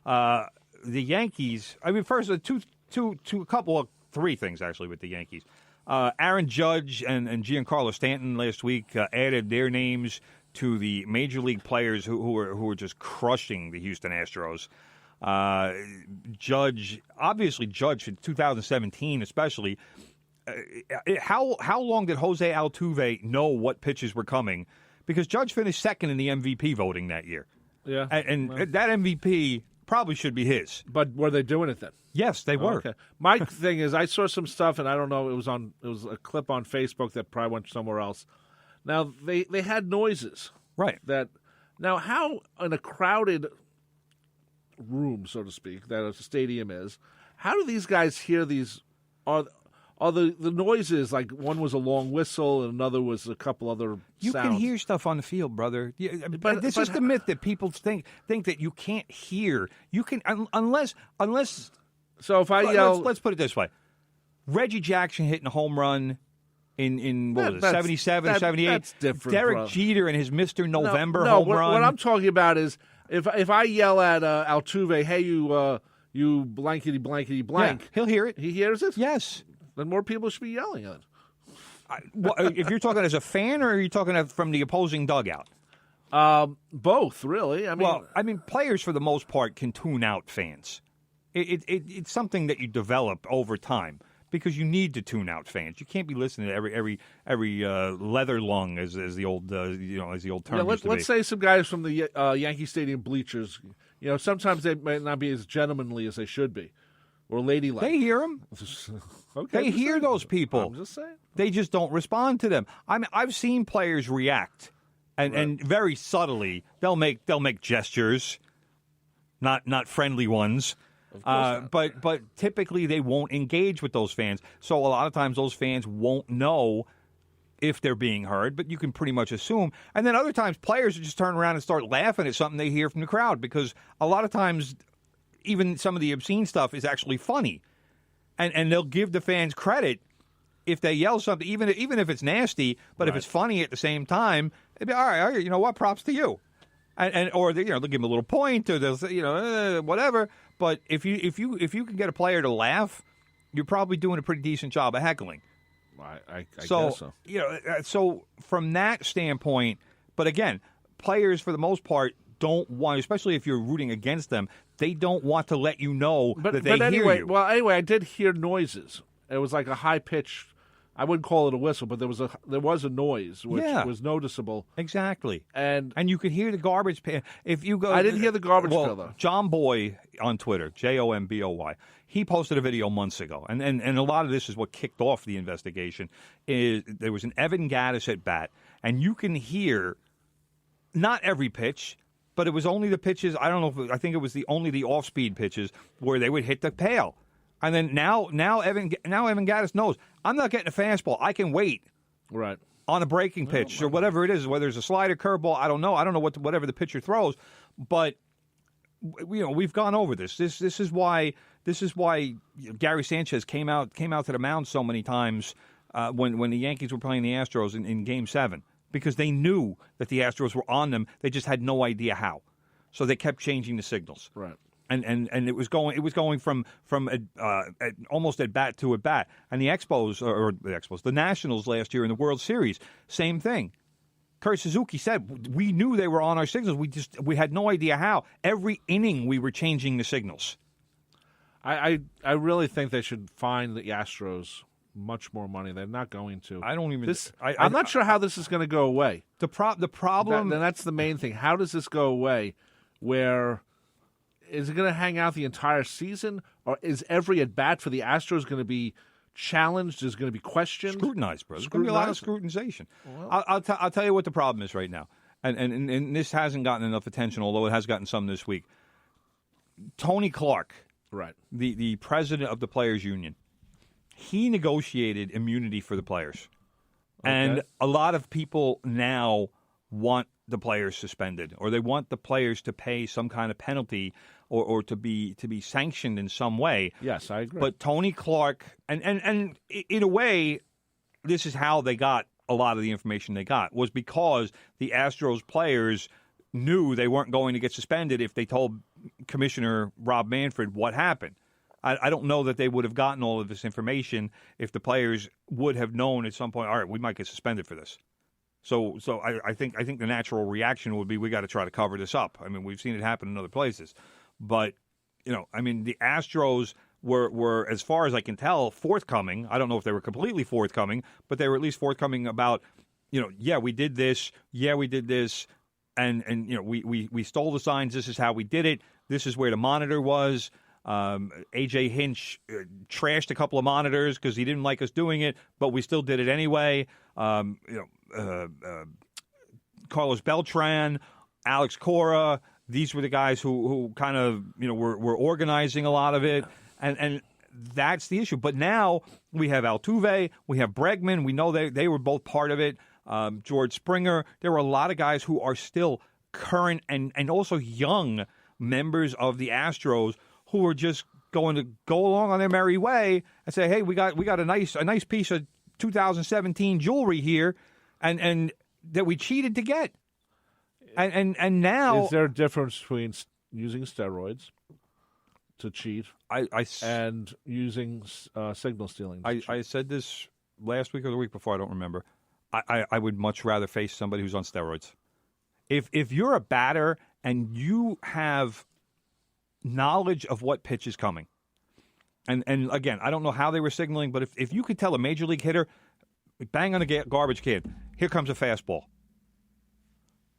The Yankees. I mean, first three things actually with the Yankees. Aaron Judge and Giancarlo Stanton last week added their names to the major league players who are just crushing the Houston Astros. Judge in 2017 especially. How long did Jose Altuve know what pitches were coming? Because Judge finished second in the MVP voting that year. Yeah, and that MVP probably should be his. But were they doing it then? Yes, they were. Okay. My thing is, I saw some stuff, and I don't know. It was a clip on Facebook that probably went somewhere else. Now they had noises, right? Now how in a crowded room, so to speak, that a stadium is, how do these guys hear these? Are the noises like one was a long whistle and another was a couple other You sounds? can hear stuff on the field, brother. But this is the myth that people think that you can't hear. You can unless. So if I yell, let's put it this way: Reggie Jackson hitting a home run in what was it, 77 or 78. That's different. Derek bro. Jeter and his Mr. November home run. What I'm talking about is if I yell at Altuve, hey you blankety blankety blank, yeah, he'll hear it. He hears it. Yes. Then more people should be yelling at it. If you're talking as a fan, or are you talking from the opposing dugout? Both, really. I mean, players for the most part can tune out fans. It's something that you develop over time because you need to tune out fans. You can't be listening to every leather lung as the old term used to be. Let's say some guys from the Yankee Stadium bleachers. Sometimes they might not be as gentlemanly as they should be, or ladylike. They hear them. Okay, they hear those people. I'm just saying. They just don't respond to them. I mean, I've seen players react, and very subtly they'll make gestures, not friendly ones. But typically they won't engage with those fans. So a lot of times those fans won't know if they're being heard, but you can pretty much assume. And then other times players just turn around and start laughing at something they hear from the crowd because a lot of times even some of the obscene stuff is actually funny. And they'll give the fans credit if they yell something, even if it's nasty, but if it's funny at the same time, they'd be, all right, you know what, props to you. Or they'll give them a little point, or they'll say, whatever. But if you can get a player to laugh, you're probably doing a pretty decent job of heckling. I guess so. So from that standpoint, but again, players for the most part don't want, especially if you're rooting against them, they don't want to let you know that they hear you. Well, anyway, I did hear noises. It was like a high pitch. I wouldn't call it a whistle, but there was a noise which was noticeable. Exactly, and you could hear the garbage pail. If you go, I didn't hear the garbage pail though. John Boy on Twitter, JOMBOY, he posted a video months ago, and a lot of this is what kicked off the investigation. Is there was an Evan Gattis at bat, and you can hear not every pitch, but it was only the pitches. I don't know. I think it was only the off-speed pitches where they would hit the pail. And then now Evan Gattis knows I'm not getting a fastball. I can wait, on a breaking pitch or whatever it is, whether it's a slider, curveball. I don't know. I don't know whatever the pitcher throws, but we've gone over this. This is why Gary Sanchez came out to the mound so many times when the Yankees were playing the Astros in Game 7 because they knew that the Astros were on them. They just had no idea how, so they kept changing the signals. Right. And it was going from almost at bat to at bat. And the the Nationals last year in the World Series, same thing. Kurt Suzuki said we knew they were on our signals. We had no idea how. Every inning we were changing the signals. I really think they should fine the Astros much more money. They're not going to. I don't even. I'm not sure how this is going to go away. The problem. That's the main thing. How does this go away? Where is it going to hang out the entire season, or is every at bat for the Astros going to be challenged? Is going to be questioned, scrutinized, bro? There's going to be a lot of scrutinization. Well, I'll tell you what the problem is right now, and this hasn't gotten enough attention, although it has gotten some this week. Tony Clark, right, the president of the Players Union, he negotiated immunity for the players, and a lot of people now want the players suspended, or they want the players to pay some kind of penalty, or to be sanctioned in some way. Yes, I agree. But Tony Clark, and in a way, this is how they got a lot of the information they got, was because the Astros players knew they weren't going to get suspended if they told Commissioner Rob Manfred what happened. I don't know that they would have gotten all of this information if the players would have known at some point, all right, we might get suspended for this. So I think the natural reaction would be, we got to try to cover this up. I mean, we've seen it happen in other places. But, the Astros were, as far as I can tell, forthcoming. I don't know if they were completely forthcoming, but they were at least forthcoming about, yeah, we did this. Yeah, we did this. And we stole the signs. This is how we did it. This is where the monitor was. A.J. Hinch trashed a couple of monitors because he didn't like us doing it, but we still did it anyway. Carlos Beltran, Alex Cora, these were the guys who kind of were organizing a lot of it, and that's the issue. But now we have Altuve, we have Bregman. We know they were both part of it. George Springer. There were a lot of guys who are still current and also young members of the Astros who are just going to go along on their merry way and say, hey, we got a nice piece of 2017 jewelry here, and that we cheated to get. And now, is there a difference between using steroids to cheat and using signal stealing? I said this last week or the week before. I don't remember. I would much rather face somebody who's on steroids. If you're a batter and you have knowledge of what pitch is coming, and again, I don't know how they were signaling, but if you could tell a major league hitter, bang on a garbage can, here comes a fastball.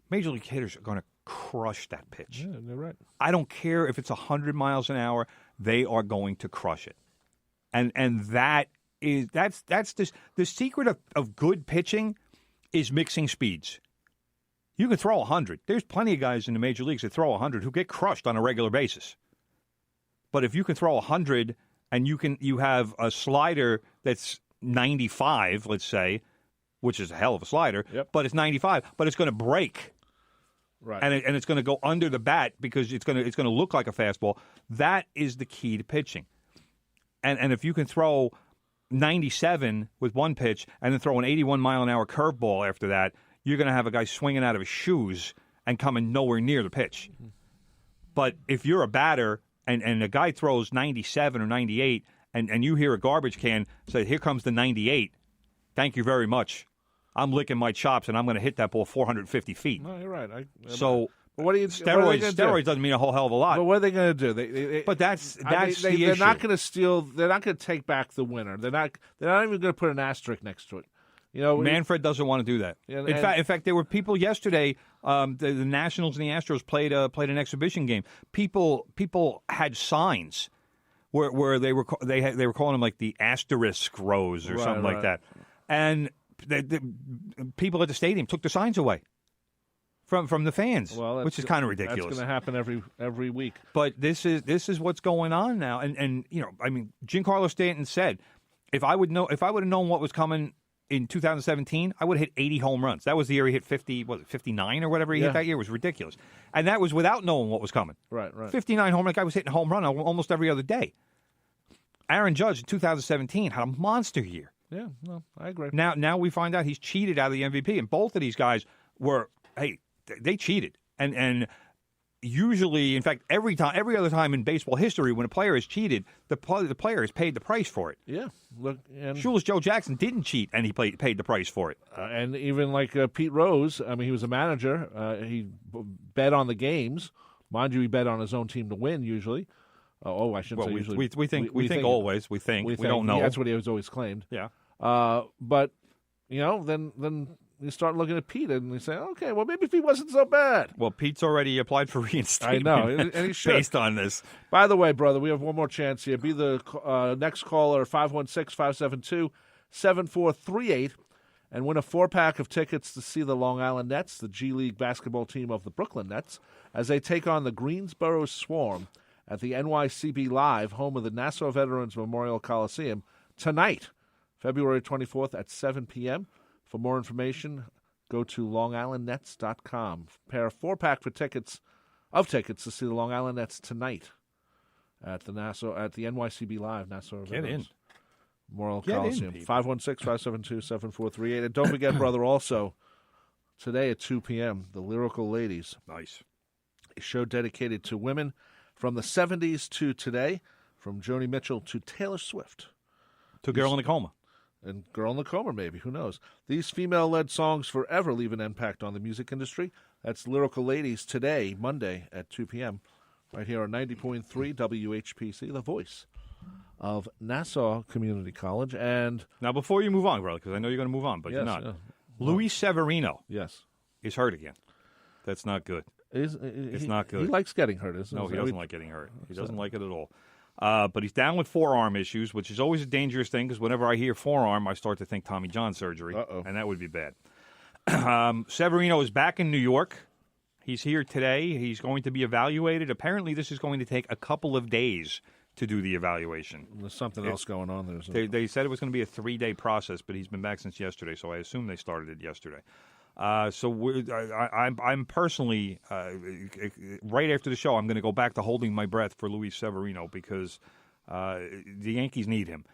Major league hitters are going to crush that pitch. Yeah, they're right. I don't care if it's 100 miles an hour; they are going to crush it. And that's the secret of good pitching is mixing speeds. You can throw 100. There's plenty of guys in the major leagues that throw 100 who get crushed on a regular basis. But if you can throw 100 and you have a slider that's 95, let's say, which is a hell of a slider, but it's 95, but it's going to break. Right. And it's going to go under the bat because it's going to look like a fastball. That is the key to pitching. And if you can throw 97 with one pitch and then throw an 81-mile-an-hour curveball after that, you're going to have a guy swinging out of his shoes and coming nowhere near the pitch. Mm-hmm. But if you're a batter and a guy throws 97 or 98 and you hear a garbage can say, here comes the 98, thank you very much. I'm licking my chops and I'm going to hit that ball 450 feet. No, you're right. Steroids doesn't mean a whole hell of a lot. But what are they going to do? But that's the they're issue. Not going to steal. They're not going to take back the winner. They're not even going to put an asterisk next to it. Manfred doesn't want to do that. In fact, there were people yesterday. The Nationals and the Astros played an exhibition game. People had signs where they were calling them like the asterisk rows or something like that, and the people at the stadium took the signs away from the fans, which is kind of ridiculous. That's going to happen every week. But this is what's going on now, and Giancarlo Stanton said, if I would have known what was coming in 2017, I would have hit 80 home runs. That was the year he hit 59 or whatever he hit that year. It was ridiculous. And that was without knowing what was coming. Right. 59 home run. The guy was hitting a home run almost every other day. Aaron Judge in 2017 had a monster year. Yeah, no, I agree. Now we find out he's cheated out of the MVP. And both of these guys they cheated. And usually, in fact, every other time in baseball history, when a player has cheated, the player has paid the price for it. Yeah. Look, and Shoeless Joe Jackson didn't cheat, and he paid the price for it. And even like Pete Rose, I mean, he was a manager. He bet on the games. Mind you, he bet on his own team to win usually. I shouldn't say usually. We think always. We think. We don't know. That's what he was always claimed. Yeah. But, then you start looking at Pete and you say, okay, well, maybe Pete wasn't so bad. Well, Pete's already applied for reinstatement. I know, and he should. Based on this. By the way, brother, we have one more chance here. Be the next caller, 516-572-7438, and win a 4-pack of tickets to see the Long Island Nets, the G League basketball team of the Brooklyn Nets, as they take on the Greensboro Swarm at the NYCB Live, home of the Nassau Veterans Memorial Coliseum, tonight, February 24th at 7 p.m. For more information, go to longislandnets.com. Pair a 4-pack for tickets to see the Long Island Nets tonight at the NYCB Live, Nassau Veterans Memorial Coliseum. 516-572-7438. And don't forget, brother, also, today at 2 p.m., the Lyrical Ladies. Nice. A show dedicated to women from the 70s to today, from Joni Mitchell to Taylor Swift. To Girl in a Coma. And Girl in the Coma, maybe. Who knows? These female-led songs forever leave an impact on the music industry. That's Lyrical Ladies today, Monday at 2 p.m., right here on 90.3 WHPC, the voice of Nassau Community College. And now, before you move on, brother, because I know you're going to move on, but yes, you're not. Luis Severino is hurt again. That's not good. It's not good. He likes getting hurt, isn't he? No, he doesn't like getting hurt. He doesn't like it at all. But he's down with forearm issues, which is always a dangerous thing because whenever I hear forearm, I start to think Tommy John surgery, and that would be bad. Severino is back in New York. He's here today. He's going to be evaluated. Apparently, this is going to take a couple of days to do the evaluation. There's something else going on there. They said it was going to be a 3-day process, but he's been back since yesterday, so I assume they started it yesterday. I'm personally, right after the show, I'm going to go back to holding my breath for Luis Severino because the Yankees need him.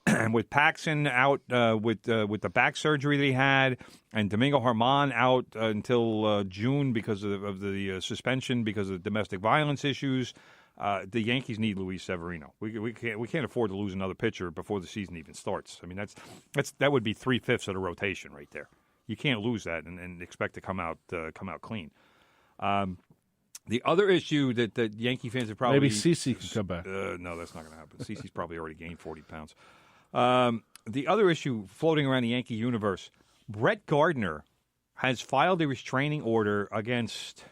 And with Paxson out with the back surgery that he had, and Domingo Germán out until June because of the suspension because of domestic violence issues, the Yankees need Luis Severino. We can't afford to lose another pitcher before the season even starts. I mean that would be 3/5 of the rotation right there. You can't lose that and expect to come out clean. The other issue that Yankee fans have probably... Maybe CeCe can come back. No, that's not going to happen. CeCe's probably already gained 40 pounds. The other issue floating around the Yankee universe, Brett Gardner has filed a restraining order against...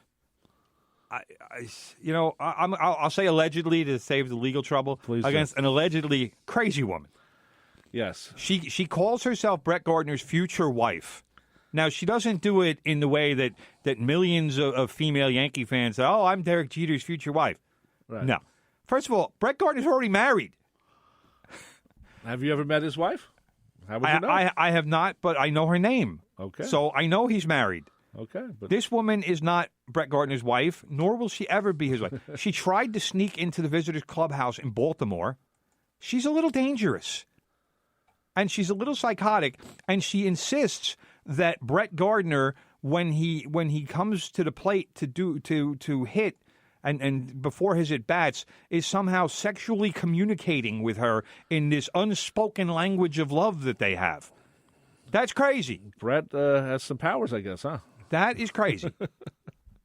I'll say allegedly to save the legal trouble. Please against an allegedly crazy woman. Yes. She calls herself Brett Gardner's future wife. Now, she doesn't do it in the way that millions of female Yankee fans say, oh, I'm Derek Jeter's future wife. Right. No. First of all, Brett Gardner's already married. Have you ever met his wife? How would you know? I have not, but I know her name. Okay. So I know he's married. Okay. But this woman is not Brett Gardner's wife, nor will she ever be his wife. She tried to sneak into the visitors' clubhouse in Baltimore. She's a little dangerous. And she's a little psychotic, and she insists that Brett Gardner, when he comes to the plate to hit and before his at bats, is somehow sexually communicating with her in this unspoken language of love that they have. That's crazy. Brett has some powers, I guess, huh? That is crazy.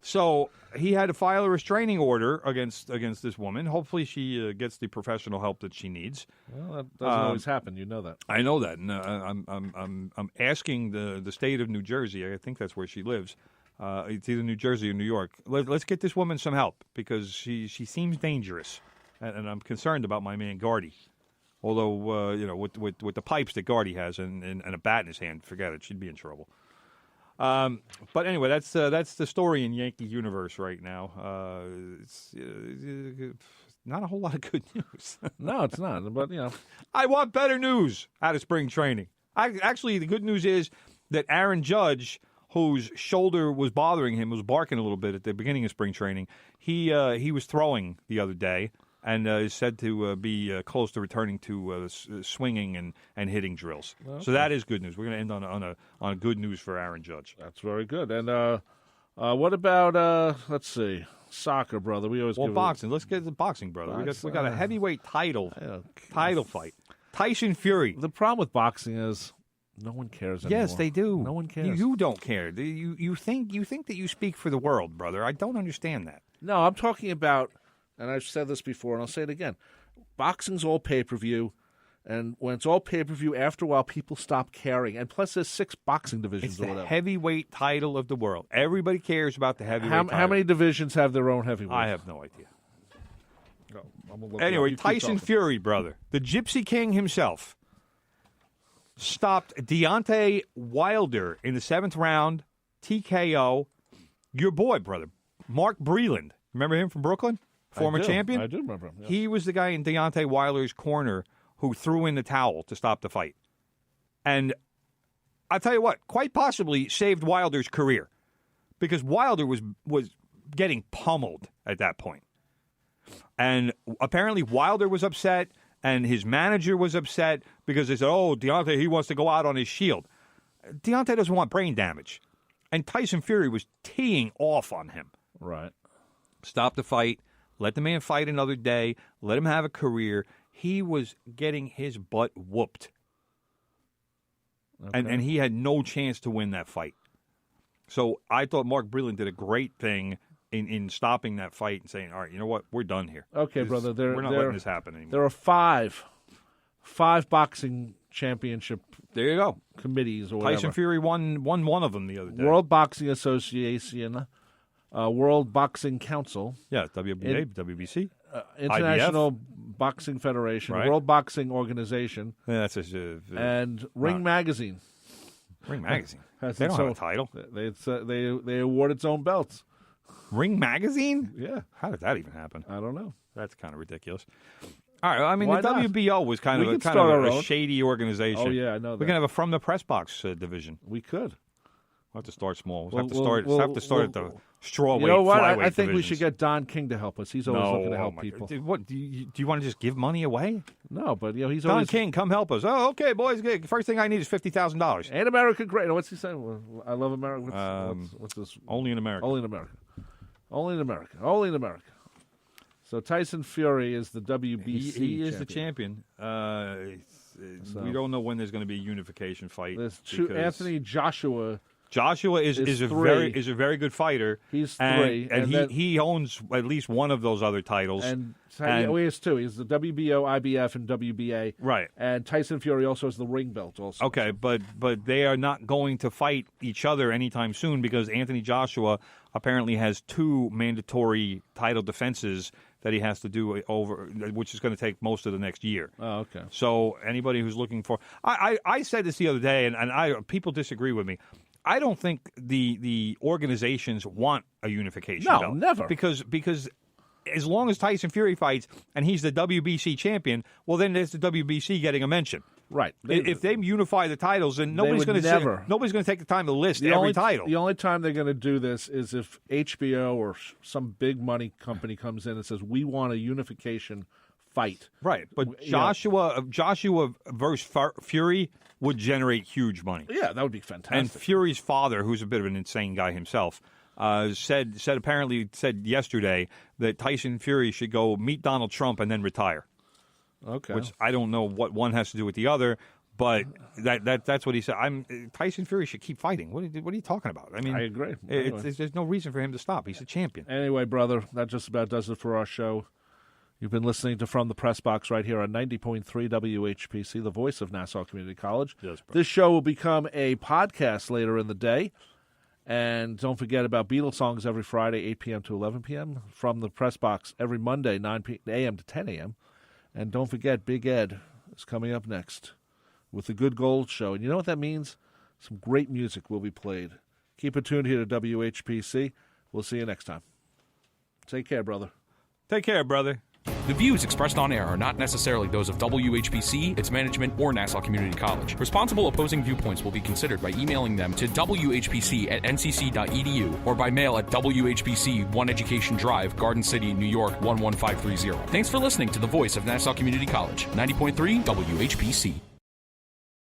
So he had to file a restraining order against this woman. Hopefully she gets the professional help that she needs. Well, that doesn't always happen. You know that. I know that. And, I'm asking the state of New Jersey. I think that's where she lives. It's either New Jersey or New York. Let's get this woman some help because she seems dangerous, and I'm concerned about my man Gardy. Although with the pipes that Gardy has and a bat in his hand, forget it. She'd be in trouble. But anyway, that's the story in Yankee universe right now. It's not a whole lot of good news. No, it's not. But I want better news out of spring training. Actually, the good news is that Aaron Judge, whose shoulder was bothering him, was barking a little bit at the beginning of spring training. He was throwing the other day and is said to be close to returning to swinging and hitting drills. Okay. So that is good news. We're going to end on a good news for Aaron Judge. That's very good. And What about, let's see, soccer, brother? We always boxing. Let's get to boxing, brother. We got a heavyweight title fight. Tyson Fury. The problem with boxing is no one cares anymore. Yes, they do. No one cares. You don't care. You think that you speak for the world, brother. I don't understand that. No, I'm talking about, and I've said this before, and I'll say it again. Boxing's all pay-per-view, and when it's all pay-per-view, after a while, people stop caring. And plus, there's 6 boxing divisions It's or whatever. the heavyweight title of the world. Everybody cares about the heavyweight title. How many divisions have their own heavyweight? I have no idea. No, anyway, Tyson Fury, brother, the Gypsy King himself, stopped Deontay Wilder in the 7th round, TKO. Your boy, brother, Mark Breland. Remember him from Brooklyn? Former champion? I do remember him. Yeah. He was the guy in Deontay Wilder's corner who threw in the towel to stop the fight. And I'll tell you what, quite possibly saved Wilder's career because Wilder was getting pummeled at that point. And apparently Wilder was upset and his manager was upset because they said, Deontay, he wants to go out on his shield. Deontay doesn't want brain damage. And Tyson Fury was teeing off on him. Right. Stop the fight. Let the man fight another day. Let him have a career. He was getting his butt whooped. Okay. And he had no chance to win that fight. So I thought Mark Breland did a great thing in stopping that fight and saying, all right, you know what? We're done here. Okay, brother. We're not letting this happen anymore. There are five boxing championship there you go. Committees or whatever. Tyson Fury won one of them the other day. World Boxing Association, World Boxing Council. Yeah, WBA, WBC. International IBF. Boxing Federation, Right. World Boxing Organization, Yeah, that's and Ring Magazine. Ring Magazine. Has They don't its have a own- title. They award its own belts. Ring Magazine? Yeah. How did that even happen? I don't know. That's kind of ridiculous. All right, I mean, Why the not? WBO was kind We of could start our a own. shady organization. Oh, yeah, I know that. We can have a From the Pressbox division. We could. We'll have to start small. We'll- Have to start at the strawweight, You know what? flyweight I think we divisions. should get Don King to help us. He's always looking to help my people. God. What do you want to just give money away? No, but he's Don always King, come help us. Oh, okay, boys. Good. First thing I need is $50,000. And America great. What's he saying? I love America. What's this? Only in America. Only in America. Only in America. Only in America. So Tyson Fury is the WBC. He is the champion. We don't know when there's going to be a unification fight. There's two. because Anthony Joshua. Joshua is a very good fighter. He's 3, and then- he owns at least one of those other titles. And he has 2. He's the WBO, IBF, and WBA. Right. And Tyson Fury also has the ring belt. Also. Okay, but they are not going to fight each other anytime soon because Anthony Joshua apparently has 2 mandatory title defenses that he has to do over, which is going to take most of the next year. Oh, okay. So anybody who's looking for, I said this the other day, and people disagree with me. I don't think the organizations want a unification. No, belt. never. Because as long as Tyson Fury fights and he's the WBC champion, well, then there's the WBC getting a mention. Right. If they unify the titles, then nobody's going to take the time to list every title. The only time they're going to do this is if HBO or some big money company comes in and says, we want a unification fight. Right. But Joshua versus Fury would generate huge money. Yeah, that would be fantastic. And Fury's father, who's a bit of an insane guy himself, said yesterday that Tyson Fury should go meet Donald Trump and then retire. Okay. Which I don't know what one has to do with the other, but that's what he said. Tyson Fury should keep fighting. What are you talking about? I mean, I agree. Anyway. There's no reason for him to stop. He's a champion. Anyway, brother, that just about does it for our show. You've been listening to From the Press Box right here on 90.3 WHPC, the voice of Nassau Community College. Yes, this show will become a podcast later in the day. And don't forget about Beatles songs every Friday, 8 p.m. to 11 p.m. From the Press Box every Monday, 9 a.m. to 10 a.m. And don't forget, Big Ed is coming up next with the Good Gold Show. And you know what that means? Some great music will be played. Keep it tuned here to WHPC. We'll see you next time. Take care, brother. Take care, brother. The views expressed on air are not necessarily those of WHPC, its management, or Nassau Community College. Responsible opposing viewpoints will be considered by emailing them to whpc@ncc.edu or by mail at WHPC 1 Education Drive, Garden City, New York 11530. Thanks for listening to the voice of Nassau Community College, 90.3 WHPC.